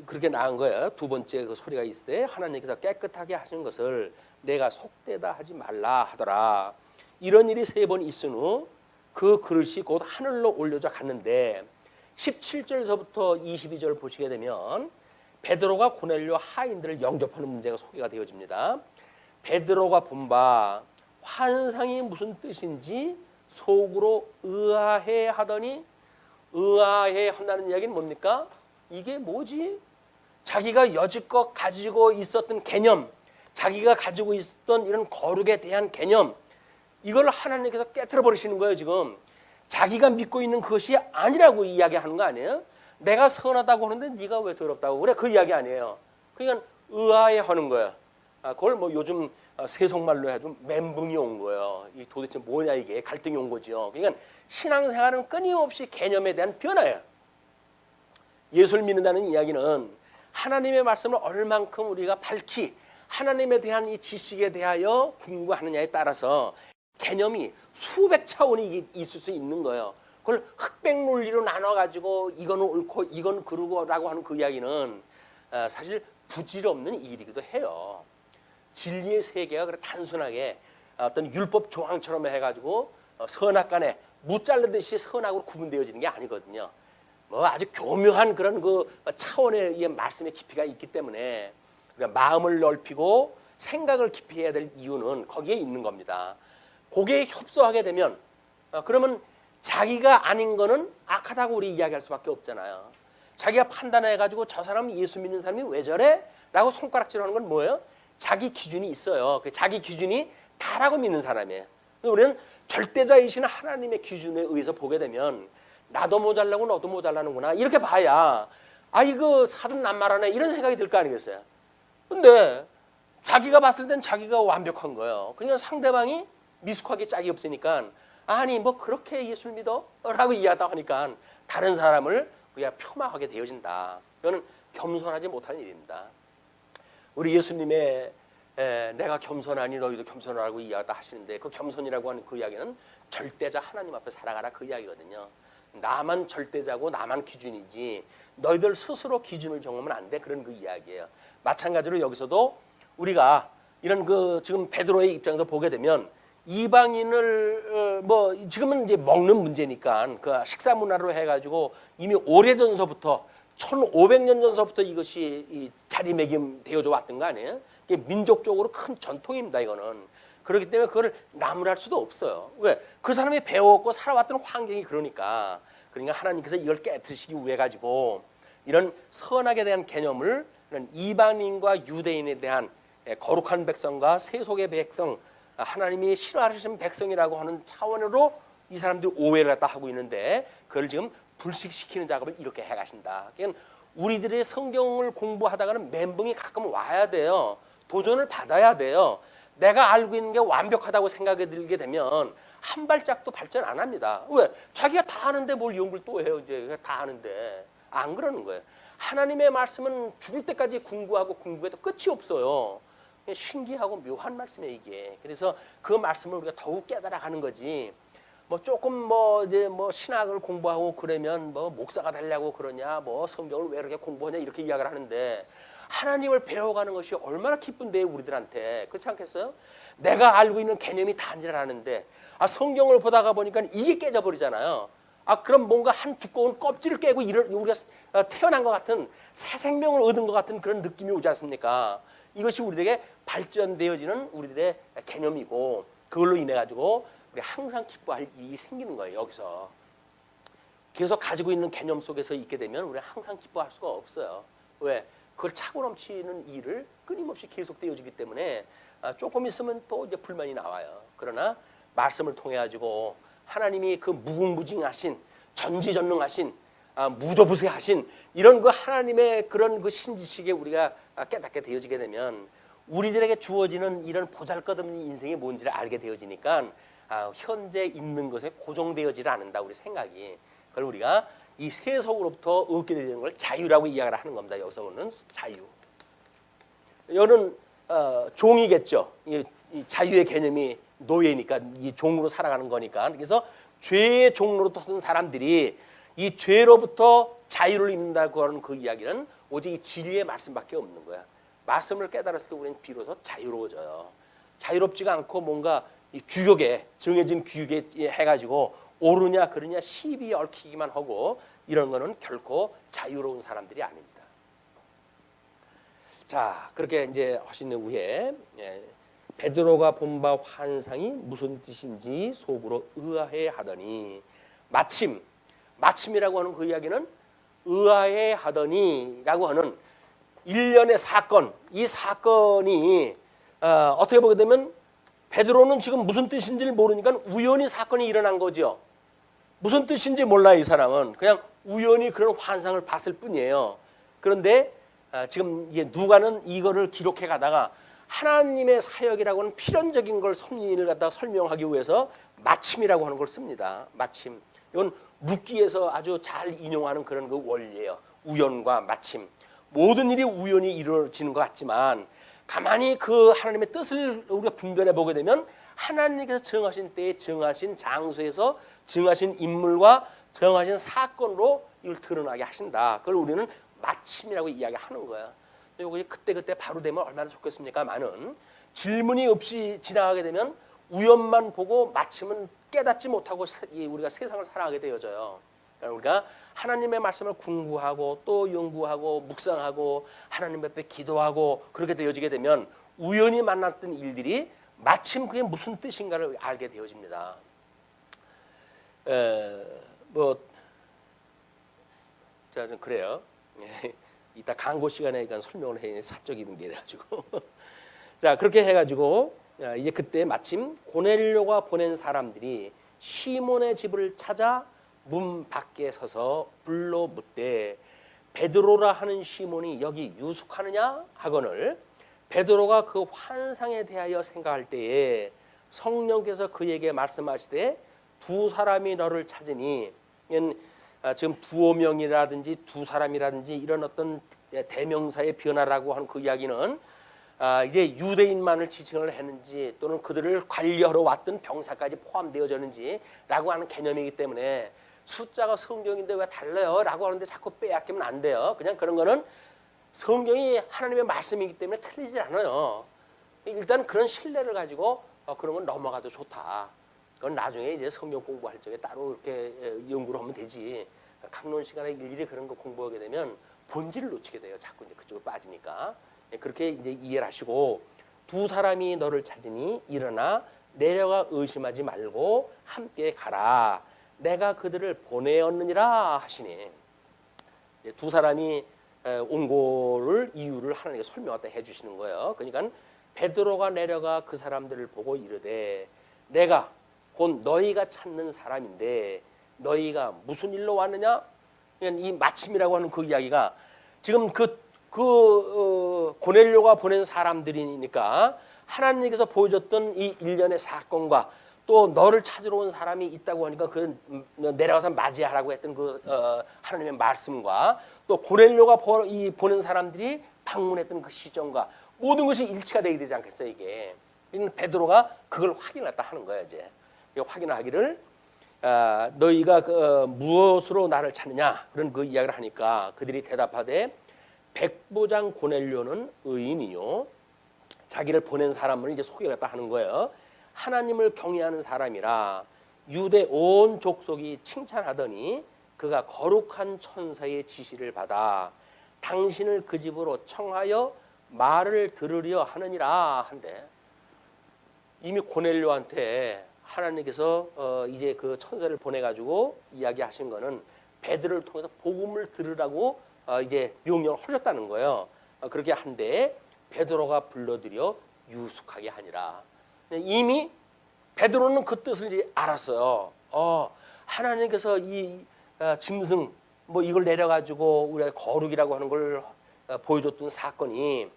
그렇게 나온 거예요. 두 번째 그 소리가 있을 때 하나님께서 깨끗하게 하시는 것을 내가 속되다 하지 말라 하더라. 이런 일이 3번 있은 후 그 그릇이 곧 하늘로 올려져 갔는데 17절서부터 22절 보시게 되면 베드로가 고넬료 하인들을 영접하는 문제가 소개가 되어집니다. 베드로가 본 바 환상이 무슨 뜻인지 속으로 의아해 하더니 의아해 한다는 이야기는 뭡니까? 이게 뭐지? 자기가 여지껏 가지고 있었던 개념, 자기가 가지고 있었던 이런 거룩에 대한 개념, 이걸 하나님께서 깨트려 버리시는 거예요. 지금 자기가 믿고 있는 그것이 아니라고 이야기하는 거 아니에요? 내가 선하다고 하는데 네가 왜 더럽다고 그래? 그 이야기 아니에요. 그러니까 의아해하는 거야. 그걸 뭐 요즘 세속말로 해도 멘붕이 온 거예요. 이 도대체 뭐냐, 이게 갈등이 온 거죠. 그러니까 신앙생활은 끊임없이 개념에 대한 변화예요. 예수를 믿는다는 이야기는 하나님의 말씀을 얼만큼 우리가 밝히 하나님에 대한 이 지식에 대하여 공부하느냐에 따라서 개념이 수백 차원이 있을 수 있는 거예요. 그걸 흑백 논리로 나눠가지고 이거는 옳고 이건 그르고라고 하는 그 이야기는 사실 부질없는 일이기도 해요. 진리의 세계가 그렇게 단순하게 어떤 율법 조항처럼 해가지고 선악간에 무 자르듯이 선악으로 구분되어지는 게 아니거든요. 뭐 아주 교묘한 그런 그 차원의 이 말씀의 깊이가 있기 때문에 마음을 넓히고 생각을 깊이 해야 될 이유는 거기에 있는 겁니다. 거기에 협소하게 되면 그러면 자기가 아닌 거는 악하다고 우리 이야기할 수밖에 없잖아요. 자기가 판단해가지고 저 사람 예수 믿는 사람이 왜 저래? 라고 손가락질하는 건 뭐예요? 자기 기준이 있어요. 그 자기 기준이 다라고 믿는 사람이에요. 우리는 절대자이신 하나님의 기준에 의해서 보게 되면 나도 모자라고 너도 모자라는구나 이렇게 봐야 이거 사돈 남말하네 이런 생각이 들 거 아니겠어요. 근데 자기가 봤을 땐 자기가 완벽한 거예요. 그러니까 상대방이 미숙하게 짝이 없으니까 아니 뭐 그렇게 예수를 믿어? 라고 이해하다 하니까 다른 사람을 우리가 폄하하게 되어진다. 이거는 겸손하지 못한 일입니다. 우리 예수님의 내가 겸손하니 너희도 겸손하라고 이야기하다 하시는데 그 겸손이라고 하는 그 이야기는 절대자 하나님 앞에 살아가라 그 이야기거든요. 나만 절대자고 나만 기준이지 너희들 스스로 기준을 정하면 안 돼. 그런 그 이야기예요. 마찬가지로 여기서도 우리가 이런 그 지금 베드로의 입장에서 보게 되면 이방인을 뭐 지금은 이제 먹는 문제니까 그 식사 문화로 해가지고 이미 오래전서부터 1500년 전서부터 이것이 이 자리매김되어져 왔던 거 아니에요? 이게 민족적으로 큰 전통입니다. 이거는 그렇기 때문에 그걸 나무랄 수도 없어요. 왜? 그 사람이 배웠고 살아왔던 환경이 그러니까 하나님께서 이걸 깨뜨리시기 위해 가지고 이런 선악에 대한 개념을 이런 이방인과 유대인에 대한 거룩한 백성과 세속의 백성, 하나님이 싫어하시는 백성이라고 하는 차원으로 이 사람들이 오해를 갖다 하고 있는데 그걸 지금 불식시키는 작업을 이렇게 해가신다. 그러니까 우리들의 성경을 공부하다가는 멘붕이 가끔 와야 돼요. 도전을 받아야 돼요. 내가 알고 있는 게 완벽하다고 생각이 들게 되면 한 발짝도 발전 안 합니다. 왜? 자기가 다 아는데 뭘 연구를 또 해요. 이제 다 아는데. 안 그러는 거예요. 하나님의 말씀은 죽을 때까지 공부하고 공부해도 끝이 없어요. 신기하고 묘한 말씀이에요, 이게. 그래서 그 말씀을 우리가 더욱 깨달아가는 거지. 뭐 조금 뭐 이제 뭐 신학을 공부하고 그러면 뭐 목사가 되려고 그러냐, 뭐 성경을 왜 이렇게 공부하냐 이렇게 이야기를 하는데 하나님을 배워가는 것이 얼마나 기쁜데 우리들한테. 그렇지 않겠어요? 내가 알고 있는 개념이 단지라는데 성경을 보다가 보니까 이게 깨져버리잖아요. 그럼 뭔가 한 두꺼운 껍질을 깨고 우리가 태어난 것 같은 새 생명을 얻은 것 같은 그런 느낌이 오지 않습니까? 이것이 우리에게 발전되어지는 우리들의 개념이고 그걸로 인해 가지고 우리 항상 기뻐할 일이 생기는 거예요. 여기서 계속 가지고 있는 개념 속에서 있게 되면 우리가 항상 기뻐할 수가 없어요. 왜? 그걸 차고 넘치는 일을 끊임없이 계속되어지기 때문에 조금 있으면 또 이제 불만이 나와요. 그러나 말씀을 통해 가지고 하나님이 그 무궁무진하신 전지전능하신 무도부세하신 이런 그 하나님의 그런 그 신지식에 우리가 깨닫게 되어지게 되면 우리들에게 주어지는 이런 보잘것없는 인생이 뭔지를 알게 되어지니까 현재 있는 것에 고정되어지지 않는다 우리 생각이. 그걸 우리가 이 세속으로부터 얻게 되는 걸 자유라고 이야기를 하는 겁니다. 여기서는 자유. 이거는 종이겠죠. 이 자유의 개념이 노예니까 이 종으로 살아가는 거니까. 그래서 죄의 종로로 선 사람들이 이 죄로부터 자유를 입는다고 하는 그 이야기는 오직 이 진리의 말씀밖에 없는 거야. 말씀을 깨달았을 때 우리는 비로소 자유로워져요. 자유롭지가 않고 뭔가 이 규격에 정해진 규격에 해가지고 옳으냐 그러냐 시비 얽히기만 하고 이런 거는 결코 자유로운 사람들이 아닙니다. 자, 그렇게 이제 하신 후에 베드로가 본 바 환상이 무슨 뜻인지 속으로 의아해하더니 마침이라고 하는 그 이야기는 의아해하더니라고 하는 일련의 사건, 이 사건이 어떻게 보게 되면 베드로는 지금 무슨 뜻인지를 모르니까 우연히 사건이 일어난 거죠. 무슨 뜻인지 몰라 이 사람은. 그냥 우연히 그런 환상을 봤을 뿐이에요. 그런데 지금 이제 누가는 이거를 기록해 가다가 하나님의 사역이라고 하는 필연적인 걸 섭리를 갖다가 설명하기 위해서 마침이라고 하는 걸 씁니다. 마침. 이건 룻기에서 아주 잘 인용하는 그런 그 원리예요. 우연과 마침. 모든 일이 우연히 이루어지는 것 같지만 가만히 그 하나님의 뜻을 우리가 분별해 보게 되면 하나님께서 정하신 때에 정하신 장소에서 정하신 인물과 정하신 사건으로 이걸 드러나게 하신다. 그걸 우리는 마침이라고 이야기하는 거야. 요거 그때 바로 되면 얼마나 좋겠습니까? 많은 질문이 없이 지나가게 되면 우연만 보고 마침은 깨닫지 못하고 우리가 세상을 살아가게 되어져요. 그러니까 우리가 하나님의 말씀을 공부하고 또 연구하고 묵상하고 하나님 앞에 기도하고 그렇게 되어지게 되면 우연히 만났던 일들이 마침 그게 무슨 뜻인가를 알게 되어집니다. 자, 좀 그래요. 이따 광고 시간에 설명을 해 사적인 게 돼가지고 자 그렇게 해가지고 이제 그때 마침 고넬료가 보낸 사람들이 시몬의 집을 찾아 문 밖에 서서 불러 묻되 베드로라 하는 시몬이 여기 유숙하느냐 하거늘 베드로가 그 환상에 대하여 생각할 때에 성령께서 그에게 말씀하시되 두 사람이 너를 찾으니 지금 두어 명이라든지 두 사람이라든지 이런 어떤 대명사의 변화라고 하는 그 이야기는 이제 유대인만을 지칭을 했는지 또는 그들을 관리하러 왔던 병사까지 포함되어졌는지라고 하는 개념이기 때문에 숫자가 성경인데 왜 달라요? 라고 하는데 자꾸 빼앗기면 안 돼요. 그냥 그런 거는 성경이 하나님의 말씀이기 때문에 틀리지 않아요. 일단 그런 신뢰를 가지고 그런 건 넘어가도 좋다. 그건 나중에 이제 성경 공부할 적에 따로 이렇게 연구를 하면 되지. 강론 시간에 일일이 그런 거 공부하게 되면 본질을 놓치게 돼요. 자꾸 이제 그쪽으로 빠지니까. 그렇게 이제 이해를 하시고 두 사람이 너를 찾으니 일어나 내려가 의심하지 말고 함께 가라. 내가 그들을 보내었느니라 하시니 두 사람이 온 거를 이유를 하나님께 설명하다 해주시는 거예요. 그러니까 베드로가 내려가 그 사람들을 보고 이르되 내가 곧 너희가 찾는 사람인데 너희가 무슨 일로 왔느냐? 이 마침이라고 하는 그 이야기가 지금 고넬료가 보낸 사람들이니까 하나님께서 보여줬던 이 일련의 사건과 또 너를 찾으러 온 사람이 있다고 하니까 그 내려가서 맞이하라고 했던 그 하나님의 말씀과 또 고넬료가 보낸 사람들이 방문했던 그 시점과 모든 것이 일치가 되게 되지 않겠어요 이게. 베드로가 그걸 확인했다 하는 거예요 이제. 확인하기를 너희가 무엇으로 나를 찾느냐 그런 그 이야기를 하니까 그들이 대답하되 백부장 고넬료는 의인이요 자기를 보낸 사람을 이제 소개했다 하는 거예요. 하나님을 경외하는 사람이라 유대 온 족속이 칭찬하더니 그가 거룩한 천사의 지시를 받아 당신을 그 집으로 청하여 말을 들으려 하느니라 한데 이미 고넬료한테 하나님께서 이제 그 천사를 보내가지고 이야기하신 거는 베드로를 통해서 복음을 들으라고 이제 명령을 하셨다는 거예요. 그렇게 한데 베드로가 불러들여 유숙하게 하니라. 이미 베드로는 그 뜻을 이제 알았어요. 하나님께서 이 짐승 뭐 이걸 내려가지고 우리가 거룩이라고 하는 걸 보여줬던 사건이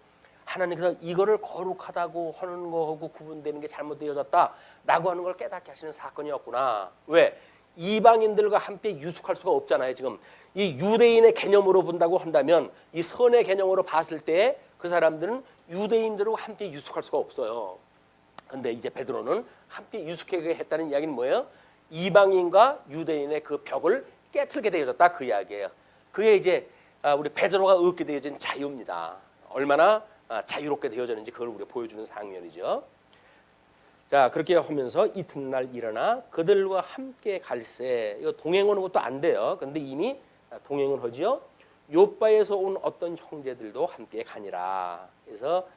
하나님께서 이거를 거룩하다고 하는 거하고 구분되는 게 잘못되어졌다라고 하는 걸 깨닫게 하시는 사건이었구나. 왜? 이방인들과 함께 유숙할 수가 없잖아요. 지금 이 유대인의 개념으로 본다고 한다면 이 선의 개념으로 봤을 때 그 사람들은 유대인들과 함께 유숙할 수가 없어요. 근데 이제 베드로는 함께 유숙하게 했다는 이야기는 뭐예요? 이방인과 유대인의 그 벽을 깨트리게 되어졌다 그 이야기예요. 그게 이제 우리 베드로가 얻게 되어진 자유입니다. 얼마나 자유롭게 되어졌는지 그걸 우리가 보여주는 장면이죠. 자 그렇게 하면서 이튿날 일어나 그들과 함께 갈새. 이거 동행하는 것도 안 돼요. 그런데 이미 동행을 하죠. 요바에서 온 어떤 형제들도 함께 가니라. 그래서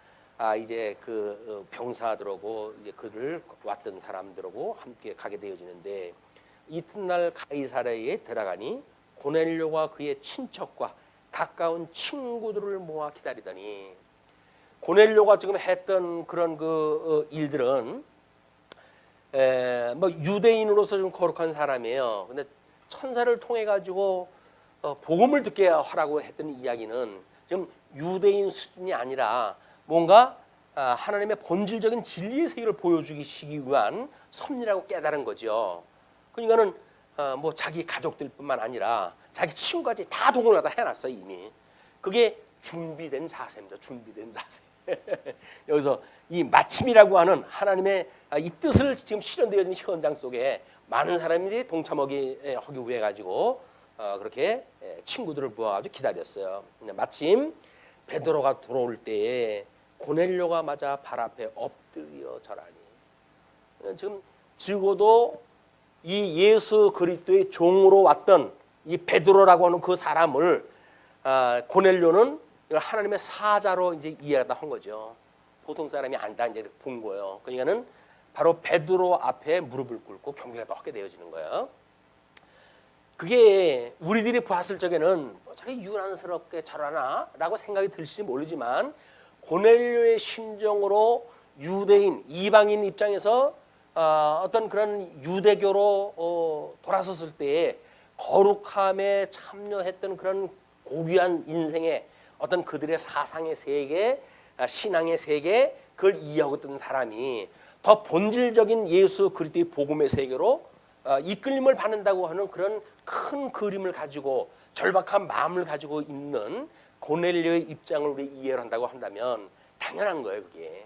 이제 그 병사들하고 이제 그를 왔던 사람들하고 함께 가게 되어지는데 이튿날 가이사랴에 들어가니 고넬료가 그의 친척과 가까운 친구들을 모아 기다리더니 고넬료가 지금 했던 그런 일들은 뭐 유대인으로서 좀 거룩한 사람이에요. 근데 천사를 통해 가지고 복음을 듣게 하라고 했던 이야기는 지금 유대인 수준이 아니라 뭔가 하나님의 본질적인 진리의 세계를 보여주기 위한 섭리라고 깨달은 거죠. 그러니까는 뭐 자기 가족들뿐만 아니라 자기 친구까지 다 동원을 다 해놨어요 이미. 그게 준비된 자세입니다. 준비된 자세. 여기서 이 마침이라고 하는 하나님의 이 뜻을 지금 실현되어진 현장 속에 많은 사람들이 동참하기 위해 가지고 그렇게 친구들을 모아가지고 기다렸어요. 마침 베드로가 들어올 때에 고넬료가 맞아 발 앞에 엎드려 절하니. 지금 적어도 이 예수 그리스도의 종으로 왔던 이 베드로라고 하는 그 사람을 고넬료는 하나님의 사자로 이제 이해하다 한 거죠. 보통 사람이 아니다 이제 본 거예요. 그러니까는 바로 베드로 앞에 무릎을 꿇고 경배를 하게 되어지는 거예요. 그게 우리들이 봤을 적에는 저렇게 유난스럽게 잘하나라고 생각이 들지 모르지만 고넬료의 심정으로 유대인 이방인 입장에서 어떤 그런 유대교로 돌아섰을 때에 거룩함에 참여했던 그런 고귀한 인생의 어떤 그들의 사상의 세계, 신앙의 세계 그걸 이해하고 있던 사람이 더 본질적인 예수 그리스도의 복음의 세계로 이끌림을 받는다고 하는 그런 큰 그림을 가지고 절박한 마음을 가지고 있는 고넬료의 입장을 우리 이해를 한다고 한다면 당연한 거예요. 그게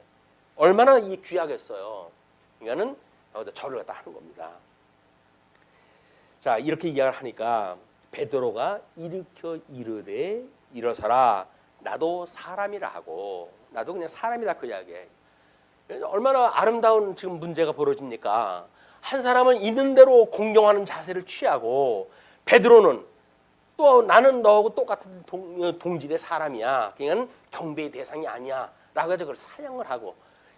얼마나 이 귀하겠어요. 그러니까는 절을 갖다 하는 겁니다. 자, 이렇게 이야기를 하니까 베드로가 일으켜 이르되 일어서라 나도 사람이라 하고 나도 그냥 사람이다 그 이야기에 얼마나 아름다운 지금 문제가 벌어집니까? 한 사람은 있는 대로 공경하는 자세를 취하고 베드로는 또 나는 너하고 똑같은 동질의 사람이야. 그러니까 경배의 대상이 아니야. 라고 해서 그걸 사양을 하고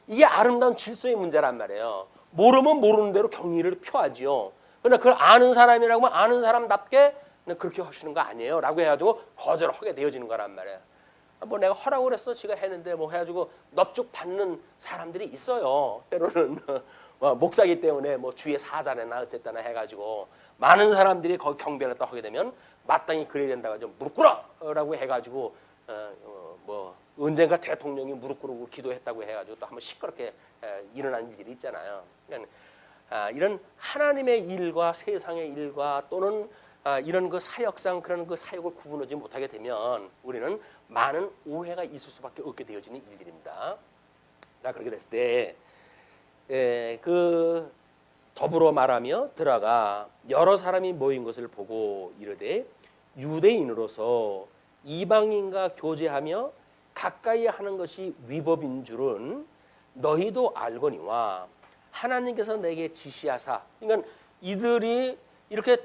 이게 아름다운 질서의 문제란 말이에요. 모르면 모르는 대로 경의를 표하지요. 그러나 그걸 아는 사람이라고 하면 아는 사람답게 그렇게 하시는 거 아니에요. 라고 해가지고 거절하게 되어지는 거란 말이에요. 뭐 내가 허락을 했어. 지가 했는데 뭐 해가지고 넙죽 받는 사람들이 있어요. 때로는 목사기 때문에 뭐 주의 사자나 어쨌거나 해가지고 많은 사람들이 거기 경배를 또 하게 되면 마땅히 그래야 된다고 좀 무릎 꿇어라고 해가지고 뭐 언젠가 대통령이 무릎 꿇고 기도했다고 해가지고 또 한번 시끄럽게 일어난 일들이 있잖아요. 그러니까 이런 하나님의 일과 세상의 일과 또는 이런 그 사역상 그런 그 사역을 구분하지 못하게 되면 우리는 많은 오해가 있을 수밖에 없게 되어지는 일들입니다. 자, 그렇게 됐을 때 더불어 말하며 들어가 여러 사람이 모인 것을 보고 이르되 유대인으로서 이방인과 교제하며 가까이 하는 것이 위법인 줄은 너희도 알거니와 하나님께서 내게 지시하사. 그러니까 이들이 이렇게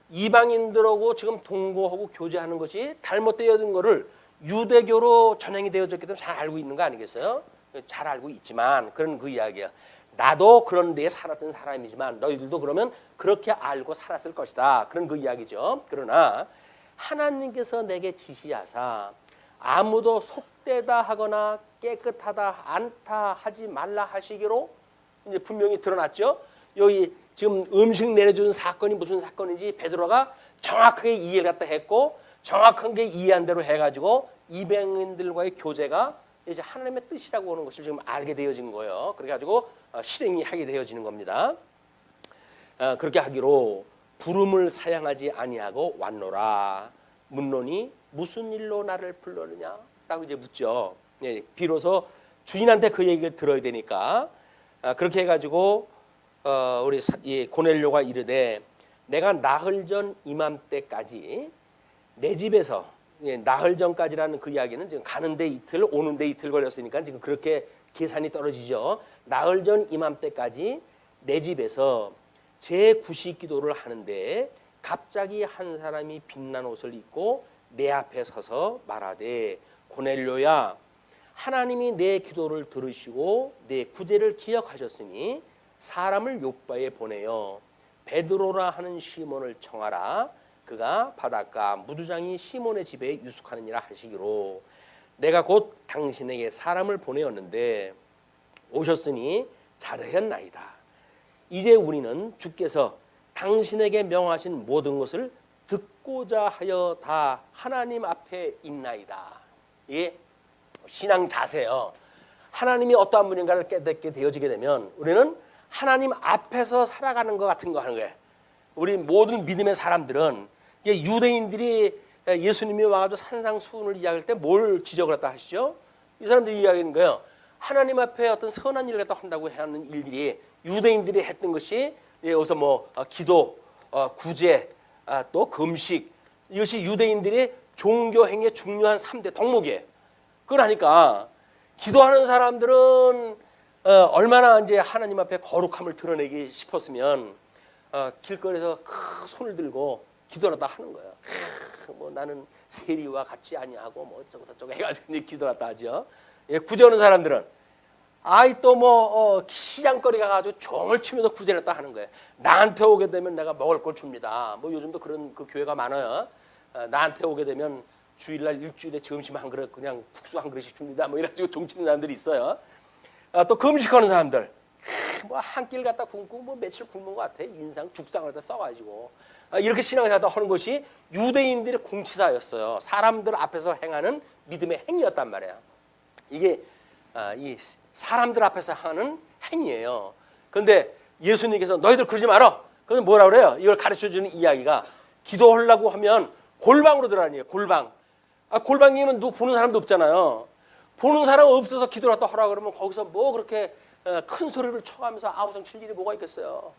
이방인들하고 지금 동거하고 교제하는 것이 잘못되어진 것을 유대교로 전향이 되어졌기 때문에 잘 알고 있는 거 아니겠어요? 잘 알고 있지만 그런 그 이야기야. 나도 그런 데에 살았던 사람이지만 너희들도 그러면 그렇게 알고 살았을 것이다. 그런 그 이야기죠. 그러나 하나님께서 내게 지시하사 아무도 속되다 하거나 깨끗하다 않다 하지 말라 하시기로 이제 분명히 드러났죠. 여기 지금 음식 내려준 사건이 무슨 사건인지 베드로가 정확하게 이해를 갖다 했고 정확하게 이해한 대로 해가지고 이방인들과의 교제가 이제 하나님의 뜻이라고 하는 것을 지금 알게 되어진 거예요. 그래가지고 실행이 하게 되어지는 겁니다. 그렇게 하기로 부름을 사양하지 아니하고 왔노라. 묻노니 무슨 일로 나를 불렀느냐? 라고 이제 묻죠. 예, 비로소 주인한테 그 얘기를 들어야 되니까 그렇게 해가지고 우리 고넬료가 이르되 내가 나흘 전 이맘때까지 내 집에서 나흘 전까지라는 그 이야기는 지금 가는데 이틀 오는데 이틀 걸렸으니까 지금 그렇게 계산이 떨어지죠. 나흘 전 이맘때까지 내 집에서 제9시 기도를 하는데 갑자기 한 사람이 빛난 옷을 입고 내 앞에 서서 말하되 고넬료야 하나님이 내 기도를 들으시고 내 구제를 기억하셨으니 사람을 요바에 보내어 베드로라 하는 시몬을 청하라. 그가 바닷가 무두장이 시몬의 집에 유숙하느니라 하시기로 내가 곧 당신에게 사람을 보내었는데 오셨으니 잘하였나이다. 이제 우리는 주께서 당신에게 명하신 모든 것을 듣고자 하여 다 하나님 앞에 있나이다. 이게 신앙 자세요. 하나님이 어떠한 분인가를 깨닫게 되어지게 되면 우리는 하나님 앞에서 살아가는 것 같은 거 하는 거예요. 우리 모든 믿음의 사람들은 유대인들이 예수님이 와가지고 산상수훈을 이야기할 때 뭘 지적을 했다 하시죠? 이 사람들이 이야기하는 거예요. 하나님 앞에 어떤 선한 일을 갖다 한다고 하는 일들이 유대인들이 했던 것이 여기서 뭐 기도, 구제, 또 금식, 이것이 유대인들이 종교 행위의 중요한 3대 덕목이에요. 그러니까 기도하는 사람들은 얼마나 이제 하나님 앞에 거룩함을 드러내기 싶었으면 길거리에서 큰 손을 들고 기도하다 하는 거예요. 뭐 나는 세리와 같지 아니하고 뭐 어쩌고 저쩌고 해가지고 이제 기도하다 하죠. 예, 구제하는 사람들은 아이 또 뭐 시장거리 가가지고 종을 치면서 구제했다 하는 거예요. 나한테 오게 되면 내가 먹을 걸 줍니다. 뭐 요즘도 그런 그 교회가 많아요. 나한테 오게 되면 주일날 일주일에 점심 한 그릇 그냥 국수 한 그릇씩 줍니다. 뭐 이래가지고 종 치는 사람들이 있어요. 또 금식하는 사람들 뭐 한 끼를 갖다 굶고 뭐 며칠 굶은 것 같아. 인상 죽상을 갖다 써가지고 이렇게 신앙생활을 하는 것이 유대인들의 공치사였어요. 사람들 앞에서 행하는 믿음의 행위였단 말이에요. 이게 이 사람들 앞에서 하는 행위예요. 그런데 예수님께서 너희들 그러지 마라. 그럼 뭐라 그래요? 이걸 가르쳐주는 이야기가 기도하려고 하면 골방으로 들어가니에요. 골방. 골방이면 누구 보는 사람도 없잖아요. 보는 사람 없어서 기도를 또 하라 그러면 거기서 뭐 그렇게 큰 소리를 쳐가면서 아우성 칠 일이 뭐가 있겠어요.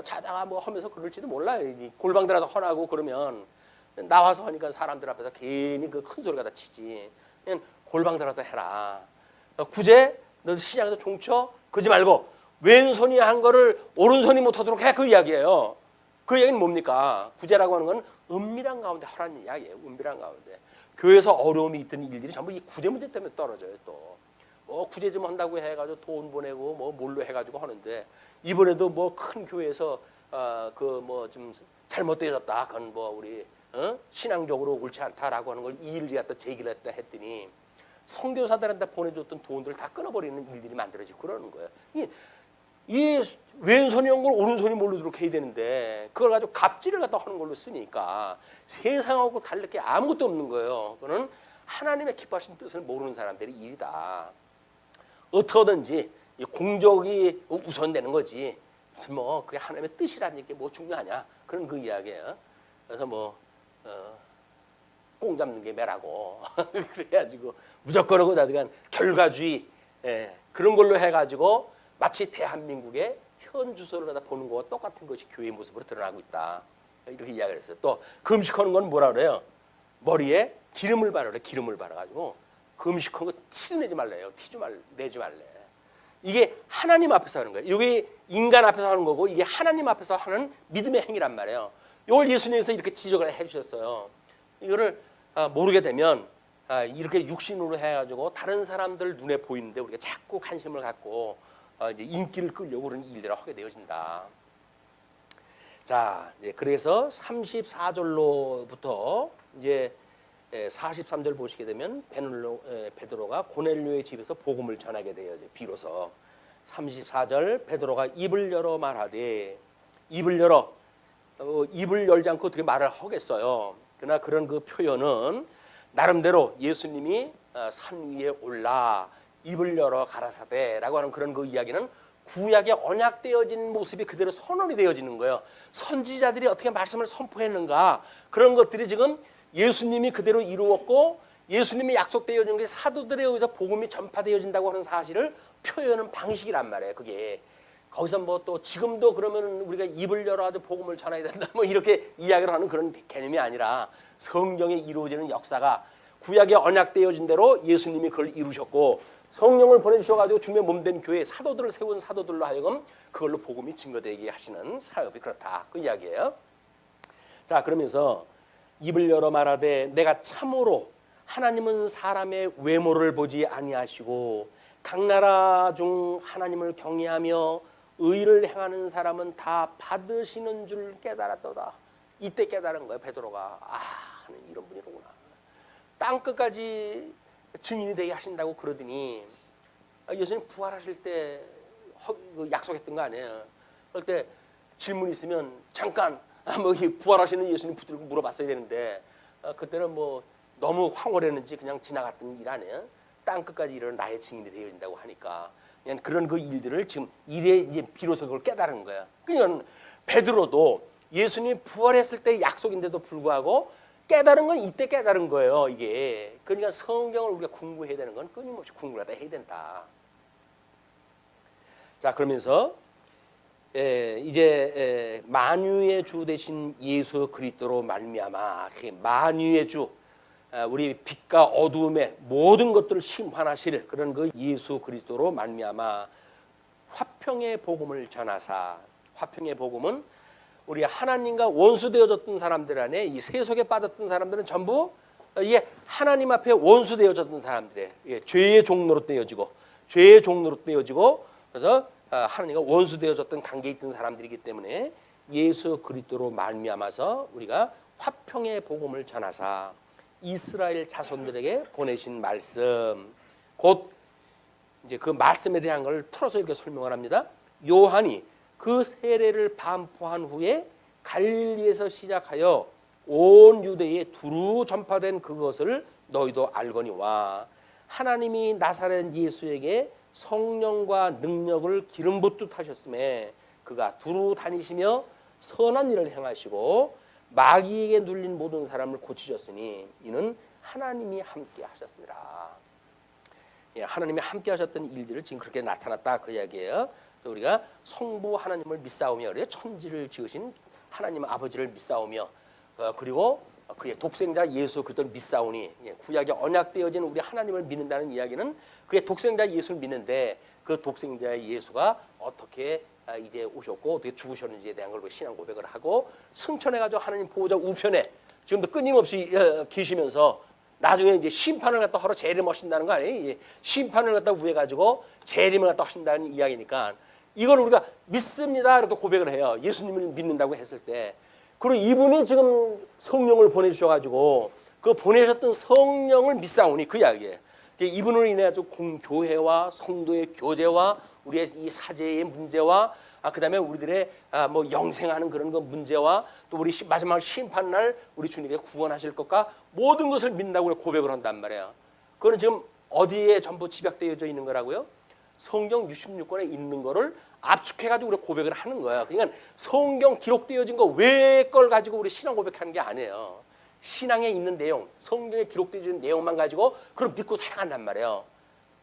자다가 뭐 하면서 그럴지도 몰라요. 골방 들어가서 허라고 그러면 나와서 하니까 사람들 앞에서 괜히 그 큰 소리 갖다 치지. 그냥 골방 들어가서 해라. 구제 너 시장에서 종쳐 그러지 말고 왼손이 한 거를 오른손이 못하도록 해 그 이야기예요. 그 얘기는 뭡니까? 구제라고 하는 건 은밀한 가운데 하라는 이야기예요. 은밀한 가운데. 교회에서 어려움이 있던 일들이 전부 이 구제 문제 때문에 떨어져요. 또 뭐 구제 좀 한다고 해가지고 돈 보내고 뭐 뭘로 해가지고 하는데 이번에도 뭐 큰 교회에서 그 뭐 좀 잘못되어졌다. 그건 뭐 우리 신앙적으로 옳지 않다라고 하는 걸 이 일을 갖다 제기를 했다 했더니 선교사들한테 보내줬던 돈들을 다 끊어버리는 일들이 만들어지고 그러는 거예요. 이 왼손이 온 걸 오른손이 모르도록 해야 되는데 그걸 가지고 갑질을 갖다 하는 걸로 쓰니까 세상하고 다를 게 아무것도 없는 거예요. 그거는 하나님의 기뻐하신 뜻을 모르는 사람들의 일이다. 어떻게든지 공적이 우선되는 거지. 무슨 뭐 그게 하나님의 뜻이라는 게 뭐 중요하냐 그런 그 이야기예요. 그래서 뭐 꽁 잡는 게 매라고 그래가지고 무조건 하고 자지간 결과주의 그런 걸로 해가지고 마치 대한민국의 현 주소를 갖다 보는 거와 똑같은 것이 교회의 모습으로 드러나고 있다. 이렇게 이야기를 했어요. 또 금식하는 건 뭐라 그래요? 머리에 기름을 바르래. 기름을 바르가지고 금식한 거 티도 내지 말래요. 내지 말래. 이게 하나님 앞에서 하는 거예요. 이게 인간 앞에서 하는 거고 이게 하나님 앞에서 하는 믿음의 행위란 말이에요. 이걸 예수님께서 이렇게 지적을 해주셨어요. 이거를 모르게 되면 이렇게 육신으로 해가지고 다른 사람들 눈에 보이는데 우리가 자꾸 관심을 갖고 이제 인기를 끌려고 그런 일들을 하게 되어진다. 자, 그래서 34절로부터 이제 43절 보시게 되면 베드로가 고넬료의 집에서 복음을 전하게 되어요. 비로소 34절 베드로가 입을 열어 말하되 입을 열지 않고 어떻게 말을 하겠어요. 그러나 그런 그 표현은 나름대로 예수님이 산 위에 올라 입을 열어 가라사대라고 하는 그런 그 이야기는 구약에 언약되어진 모습이 그대로 선언이 되어지는 거예요. 선지자들이 어떻게 말씀을 선포했는가 그런 것들이 지금 예수님이 그대로 이루었고 예수님이 약속되어진 게 사도들에 의해서 복음이 전파되어진다고 하는 사실을 표현하는 방식이란 말이에요. 그게 거기서 뭐 또 지금도 그러면 우리가 입을 열어가지고 복음을 전해야 된다 뭐 이렇게 이야기를 하는 그런 개념이 아니라 성경에 이루어지는 역사가 구약에 언약되어진 대로 예수님이 그걸 이루셨고 성령을 보내주셔가지고 주님의 몸된 교회 사도들을 세운 사도들로 하여금 그걸로 복음이 증거되게 하시는 사역이 그렇다 그 이야기예요. 자 그러면서 입을 열어 말하되 내가 참으로 하나님은 사람의 외모를 보지 아니하시고 각 나라 중 하나님을 경외하며 의를 행하는 사람은 다 받으시는 줄 깨달았도다. 이때 깨달은 거예요. 베드로가 하나님 이런 분이로구나. 땅끝까지 증인이 되게 하신다고 그러더니 예수님 부활하실 때 약속했던 거 아니에요. 그럴 때 질문 있으면 잠깐 뭐 부활하시는 예수님 붙들고 물어봤어야 되는데 그때는 뭐 너무 황홀했는지 그냥 지나갔던 일 아니에요. 땅 끝까지 이르러 나의 증인이 되어진다고 하니까 그냥 그런 그 일들을 지금 이래 이제 비로소 그걸 깨달은 거야. 그러니까 베드로도 예수님 부활했을 때 약속인데도 불구하고 깨달은 건 이때 깨달은 거예요. 이게 그러니까 성경을 우리가 공부해야 되는 건 끊임없이 공부하다 해야 된다. 자 그러면서 이제 만유의 주 되신 예수 그리스도로 말미암아 만유의 주 우리 빛과 어두움의 모든 것들을 심판하실 그런 그 예수 그리스도로 말미암아 화평의 복음을 전하사. 화평의 복음은 우리 하나님과 원수되어졌던 사람들 안에 이 세속에 빠졌던 사람들은 전부 이게 하나님 앞에 원수되어졌던 사람들이에요. 죄의 종로로 떼어지고 그래서 하나님과 원수되어졌던 관계에 있던 사람들이기 때문에 예수 그리스도로 말미암아서 우리가 화평의 복음을 전하사 이스라엘 자손들에게 보내신 말씀, 곧 이제 그 말씀에 대한 걸 풀어서 이렇게 설명을 합니다. 요한이 그 세례를 반포한 후에 갈릴리에서 시작하여 온 유대에 두루 전파된 그것을 너희도 알거니와 하나님이 나사렛 예수에게 성령과 능력을 기름 붓듯 하셨음에 그가 두루 다니시며 선한 일을 행하시고 마귀에게 눌린 모든 사람을 고치셨으니 이는 하나님이 함께 하셨습니다. 하나님이 함께 하셨던 일들을 지금 그렇게 나타났다 그 이야기예요. 또 우리가 성부 하나님을 믿사오며 그래요. 천지를 지으신 하나님 아버지를 믿사오며 그리고 그의 독생자 예수 그리스도를 믿사오니 구약에 언약되어진 우리 하나님을 믿는다는 이야기는 그의 독생자 예수를 믿는데 그 독생자 예수가 어떻게 이제 오셨고 어떻게 죽으셨는지에 대한 걸 신앙 고백을 하고 승천해가지고 하나님 보호자 우편에 지금도 끊임없이 계시면서 나중에 이제 심판을 갖다 하러 재림하신다는 거 아니에요? 심판을 갖다 구해가지고 재림을 갖다 하신다는 이야기니까 이걸 우리가 믿습니다 이렇게 고백을 해요. 예수님을 믿는다고 했을 때 그리고 이분이 지금 성령을 보내주셔가지고 그 보내셨던 성령을 믿사오니 그 이야기예요. 이분으로 인해 가지고 공교회와 성도의 교제와 우리의 이 사제의 문제와 그다음에 우리들의 뭐 영생하는 그런 그 문제와 또 우리 마지막 심판날 우리 주님께 구원하실 것과 모든 것을 믿는다고 고백을 한단 말이에요. 그거는 지금 어디에 전부 집약되어져 있는 거라고요? 성경 66권에 있는 거를 압축해가지고 우리 고백을 하는 거야. 그러니까 성경 기록되어진 거 외의 걸 가지고 우리 신앙 고백하는 게 아니에요. 신앙에 있는 내용, 성경에 기록되어진 내용만 가지고 그걸 믿고 살아간단 말이에요.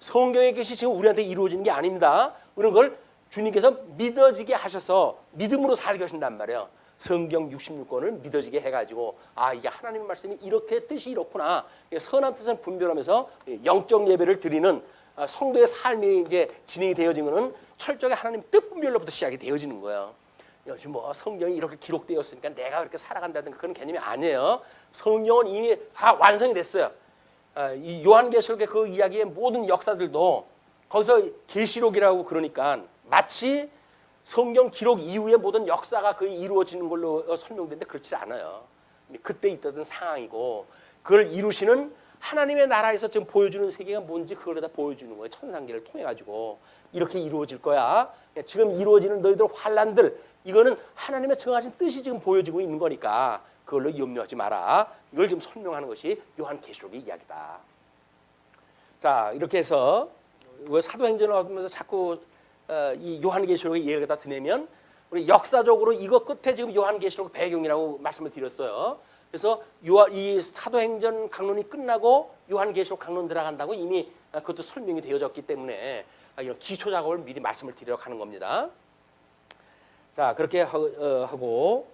성경의 것이 지금 우리한테 이루어지는 게 아닙니다. 우리는 그걸 주님께서 믿어지게 하셔서 믿음으로 살게 하신단 말이에요. 성경 66권을 믿어지게 해가지고 이게 하나님의 말씀이 이렇게 뜻이 이렇구나. 선한 뜻은 분별하면서 영적 예배를 드리는 성도의 삶이 이제 진행이 되어지는 것은 철저하게 하나님 뜻 분별로부터 시작이 되어지는 거예요. 요즘 뭐 성경이 이렇게 기록되었으니까 내가 그렇게 살아간다든가 그런 개념이 아니에요. 성경은 이미 다 완성이 됐어요. 이 요한계시록의 그 이야기의 모든 역사들도 거기서 계시록이라고 그러니까 마치 성경 기록 이후의 모든 역사가 거의 이루어지는 걸로 설명되는데 그렇지 않아요. 그때 있던 상황이고 그걸 이루시는 하나님의 나라에서 지금 보여주는 세계가 뭔지 그걸 다 보여주는 거예요. 천상계를 통해 가지고 이렇게 이루어질 거야. 지금 이루어지는 너희들 환란들 이거는 하나님의 정하신 뜻이 지금 보여지고 있는 거니까 그걸로 염려하지 마라. 이걸 지금 설명하는 것이 요한계시록의 이야기다. 자 이렇게 해서 사도행전을 하면서 자꾸 이 요한계시록의 예를 갖다 드내면 우리 역사적으로 이거 끝에 지금 요한계시록 배경이라고 말씀을 드렸어요. 그래서 이 사도행전 강론이 끝나고 요한계시록 강론 들어간다고 이미 그것도 설명이 되어졌기 때문에 이런 기초 작업을 미리 말씀을 드리려고 하는 겁니다. 자 그렇게 하고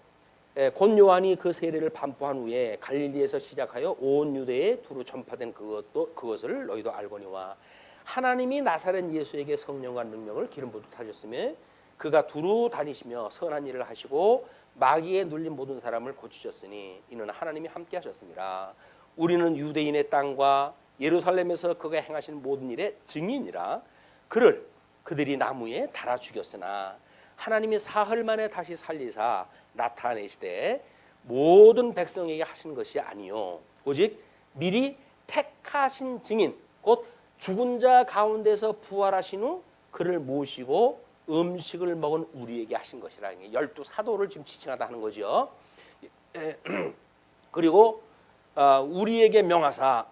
곧 요한이 그 세례를 반포한 후에 갈릴리에서 시작하여 온 유대에 두루 전파된 그것을 너희도 알거니와 하나님이 나사렛 예수에게 성령과 능력을 기름 붓듯 하셨으며 그가 두루 다니시며 선한 일을 하시고 마귀에 눌린 모든 사람을 고치셨으니 이는 하나님이 함께 하셨습니다. 우리는 유대인의 땅과 예루살렘에서 그가 행하신 모든 일의 증인이라. 그들이 나무에 달아 죽였으나 하나님이 사흘 만에 다시 살리사 나타내시되 모든 백성에게 하신 것이 아니요 오직 미리 택하신 증인 곧 죽은 자 가운데서 부활하신 후 그를 모시고 음식을 먹은 우리에게 하신 것이라는 게 12사도를 지금 지칭하다 하는 거죠. 그리고 우리에게 명하사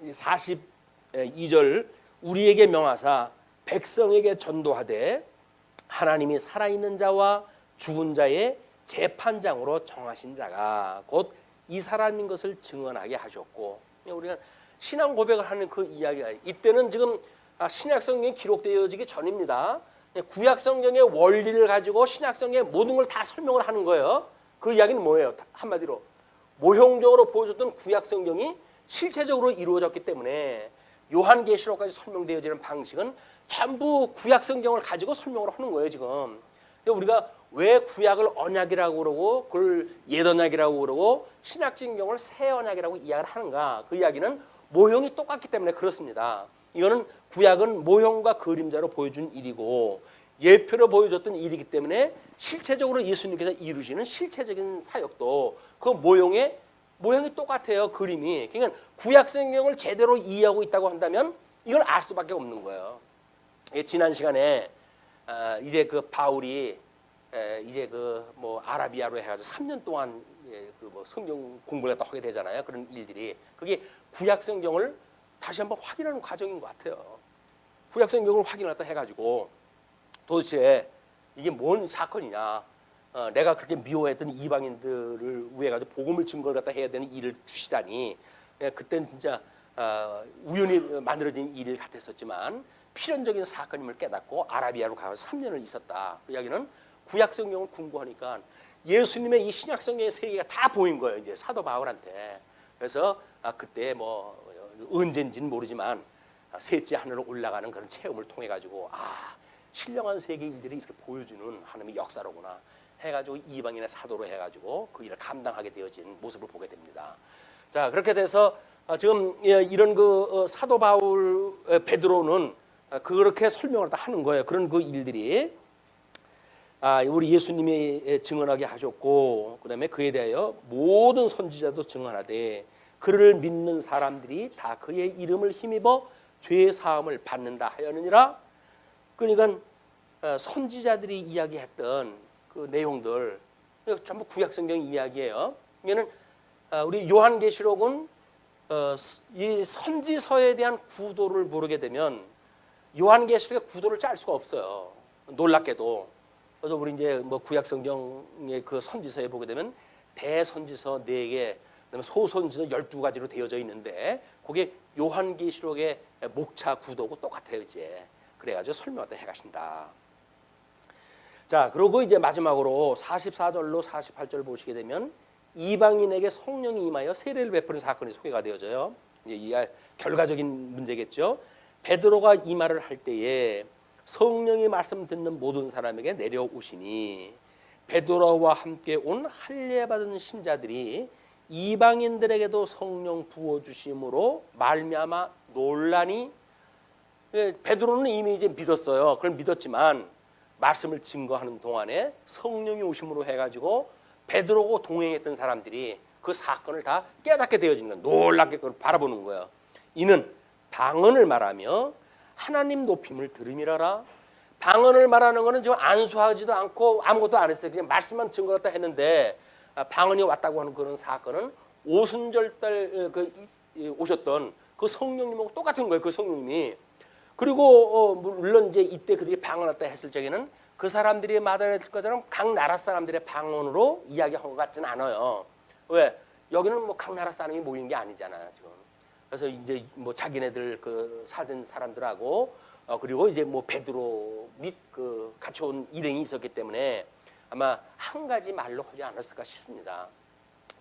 42절 우리에게 명하사 백성에게 전도하되 하나님이 살아있는 자와 죽은 자의 재판장으로 정하신 자가 곧 이 사람인 것을 증언하게 하셨고, 우리가 신앙 고백을 하는 그 이야기가 이때는 지금 신약 성경이 기록되어지기 전입니다. 구약 성경의 원리를 가지고 신약 성경의 모든 걸 다 설명을 하는 거예요. 그 이야기는 뭐예요? 한마디로 모형적으로 보여줬던 구약 성경이 실체적으로 이루어졌기 때문에 요한계시록까지 설명되어지는 방식은 전부 구약 성경을 가지고 설명을 하는 거예요 지금. 근데 우리가 왜 구약을 언약이라고 그러고 그걸 옛언약이라고 그러고 신약성경을 새 언약이라고 이야기를 하는가? 그 이야기는 모형이 똑같기 때문에 그렇습니다. 이거는 구약은 모형과 그림자로 보여준 일이고 예표로 보여줬던 일이기 때문에 실체적으로 예수님께서 이루시는 실체적인 사역도 그 모형이 똑같아요. 그림이. 그러니까 구약 성경을 제대로 이해하고 있다고 한다면 이걸 알 수밖에 없는 거예요. 지난 시간에 이제 그 바울이 이제 그 뭐 아라비아로 해가지고 3년 동안 그 뭐 성경 공부를 하게 되잖아요. 그런 일들이 그게 구약 성경을 다시 한번 확인하는 과정인 것 같아요. 구약 성경을 확인했다 해가지고 도대체 이게 뭔 사건이냐? 내가 그렇게 미워했던 이방인들을 위해 가지고 복음을 증거를 갖다 해야 되는 일을 주시다니. 그때는 진짜 우연히 만들어진 일 같았었지만 필연적인 사건임을 깨닫고 아라비아로 가서 3년을 있었다. 그 이야기는 구약 성경을 공부하니까 예수님의 이 신약 성경의 세계가 다 보인 거예요. 이제 사도 바울한테. 그래서 그때 뭐 언젠지는 모르지만 셋째 하늘로 올라가는 그런 체험을 통해 가지고 신령한 세계 일들이 이렇게 보여주는 하나님의 역사로구나 해가지고 이방인의 사도로 해가지고 그 일을 감당하게 되어진 모습을 보게 됩니다. 자, 그렇게 돼서 지금 이런 그 사도 바울 베드로는 그렇게 설명을 다 하는 거예요. 그런 그 일들이 우리 예수님이 증언하게 하셨고, 그다음에 그에 대하여 모든 선지자도 증언하되 그를 믿는 사람들이 다 그의 이름을 힘입어 죄 사함을 받는다 하였느니라. 그러니까 선지자들이 이야기했던 그 내용들 전부 구약 성경 이야기예요. 이거는 우리 요한계시록은 이 선지서에 대한 구도를 모르게 되면 요한계시록의 구도를 짤 수가 없어요. 놀랍게도. 그래서 우리 이제 뭐 구약 성경의 그 선지서에 보게 되면 대선지서 4개, 그다음에 소선지서 12가지로 되어져 있는데 그게 요한계시록의 목차 구도고 똑같아요, 이제. 그래가지고 설명하다 해가신다. 자, 그리고 이제 마지막으로 44절로 48절 보시게 되면 이방인에게 성령이 임하여 세례를 베푸는 사건이 소개가 되어져요. 이게 결과적인 문제겠죠. 베드로가 이 말을 할 때에 성령이 말씀 듣는 모든 사람에게 내려오시니 베드로와 함께 온 할례 받은 신자들이 이방인들에게도 성령 부어 주심으로 말미암아 논란이. 베드로는 이미 이제 믿었어요. 그걸 믿었지만 말씀을 증거하는 동안에 성령이 오심으로 해가지고 베드로고 동행했던 사람들이 그 사건을 다 깨닫게 되어지는 거예요. 놀랍게 그걸 바라보는 거예요. 이는 방언을 말하며 하나님 높임을 들음이라라. 방언을 말하는 거는 지금 안수하지도 않고 아무것도 안 했어요. 그냥 말씀만 증거했다 했는데 방언이 왔다고 하는 그런 사건은 오순절달 오셨던 그 성령님하고 똑같은 거예요. 그 성령님이. 그리고 물론 이제 이때 그들이 방언했다 했을 적에는 그 사람들이 말했을 것처럼 각 나라 사람들의 방언으로 이야기한 것 같지는 않아요. 왜? 여기는 뭐 각 나라 사람이 모인 게 아니잖아요, 지금. 그래서 이제 뭐 자기네들 그 사는 사람들하고 그리고 이제 뭐 베드로 및 그 같이 온 일행이 있었기 때문에 아마 한 가지 말로 하지 않았을까 싶습니다.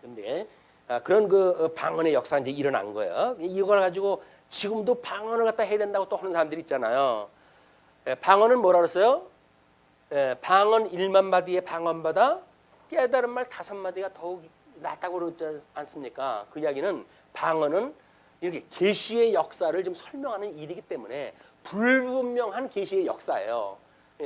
그런데 그런 그 방언의 역사가 이제 일어난 거예요. 이걸 가지고 지금도 방언을 갖다 해야 된다고 또 하는 사람들이 있잖아요. 방언은 뭐라 그랬어요? 방언 1만마디에 방언보다 깨달은 말 5마디가 더욱 낫다고 그러지 않습니까? 그 이야기는 방언은 이렇게 계시의 역사를 좀 설명하는 일이기 때문에 불분명한 계시의 역사예요.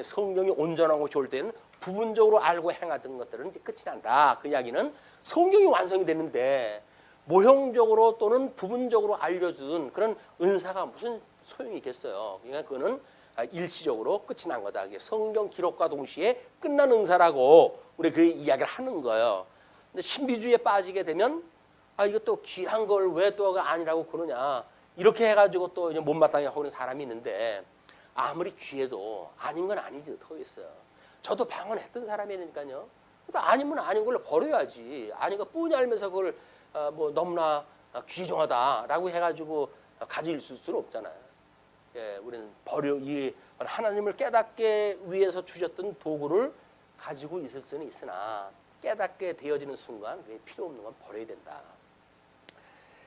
성경이 온전하고 좋을 때는 부분적으로 알고 행하던 것들은 이제 끝이 난다. 그 이야기는 성경이 완성이 되는데 모형적으로 또는 부분적으로 알려주는 그런 은사가 무슨 소용이 있겠어요. 그러니까 그거는 일시적으로 끝이 난 거다. 성경 기록과 동시에 끝난 은사라고 우리 그 이야기를 하는 거예요. 근데 신비주의에 빠지게 되면 이거 또 귀한 걸 왜 또가 아니라고 그러냐 이렇게 해가지고 또 못마땅해 하는 사람이 있는데 아무리 귀해도 아닌 건 아니지 더 있어요. 저도 방언했던 사람이니까요. 아니면 아닌 걸로 버려야지. 아닌 거 뻔히 알면서 그걸 뭐 너무나 귀중하다라고 해가지고 가질 수는 없잖아요. 예, 우리는 이 하나님을 깨닫게 위해서 주셨던 도구를 가지고 있을 수는 있으나 깨닫게 되어지는 순간 그게 필요 없는 건 버려야 된다.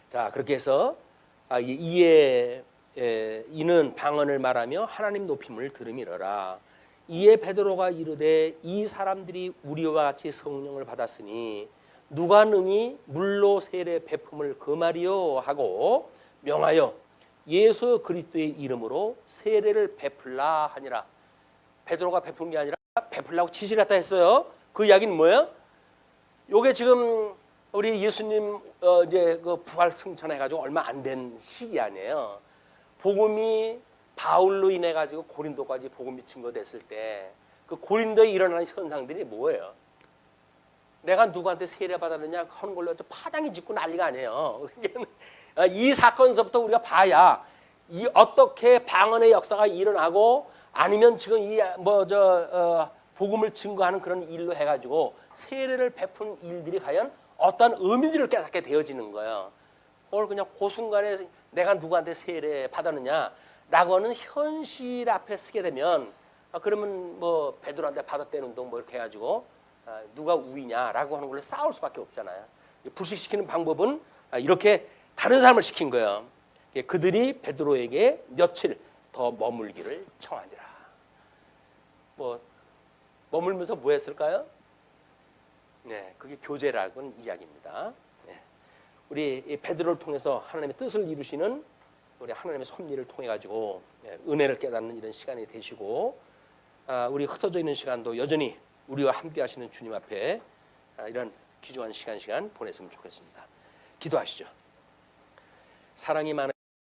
자, 그렇게 해서 이는 방언을 말하며 하나님 높임을 들음이러라. 이에 베드로가 이르되 이 사람들이 우리와 같이 성령을 받았으니 누가 능히 물로 세례 베품을 금하리요 하고 명하여 예수 그리스도의 이름으로 세례를 베풀라 하니라. 베드로가 베푼 게 아니라 베풀라고 지시를 했다 했어요. 그 이야기는 뭐예요? 요게 지금 우리 예수님 이제 그 부활 승천해가지고 얼마 안 된 시기 아니에요. 복음이 바울로 인해 가지고 고린도까지 복음이 증거됐을 때 그 고린도에 일어나는 현상들이 뭐예요? 내가 누구한테 세례 받았느냐 하는 걸로 파장이 짚고 난리가 아니에요. 이 사건서부터 우리가 봐야 이 어떻게 방언의 역사가 일어나고 아니면 지금 이 복음을 증거하는 그런 일로 해가지고 세례를 베푼 일들이 과연 어떤 의미를 깨닫게 되어지는 거예요. 그걸 그냥 그 순간에 내가 누구한테 세례 받았느냐라고 하는 현실 앞에 쓰게 되면 그러면 뭐 베드로한테 받았다는 운동 뭐 이렇게 해가지고 누가 우위냐라고 하는 걸로 싸울 수밖에 없잖아요. 불식시키는 방법은 이렇게 다른 사람을 시킨 거예요. 그들이 베드로에게 며칠 더 머물기를 청하니라. 뭐 머물면서 뭐 했을까요? 네, 그게 교제라는 이야기입니다. 네. 우리 베드로를 통해서 하나님의 뜻을 이루시는 우리 하나님의 섭리를 통해 가지고 은혜를 깨닫는 이런 시간이 되시고 우리 흩어져 있는 시간도 여전히 우리와 함께 하시는 주님 앞에 이런 귀중한 시간 보냈으면 좋겠습니다. 기도하시죠. 사랑이 많은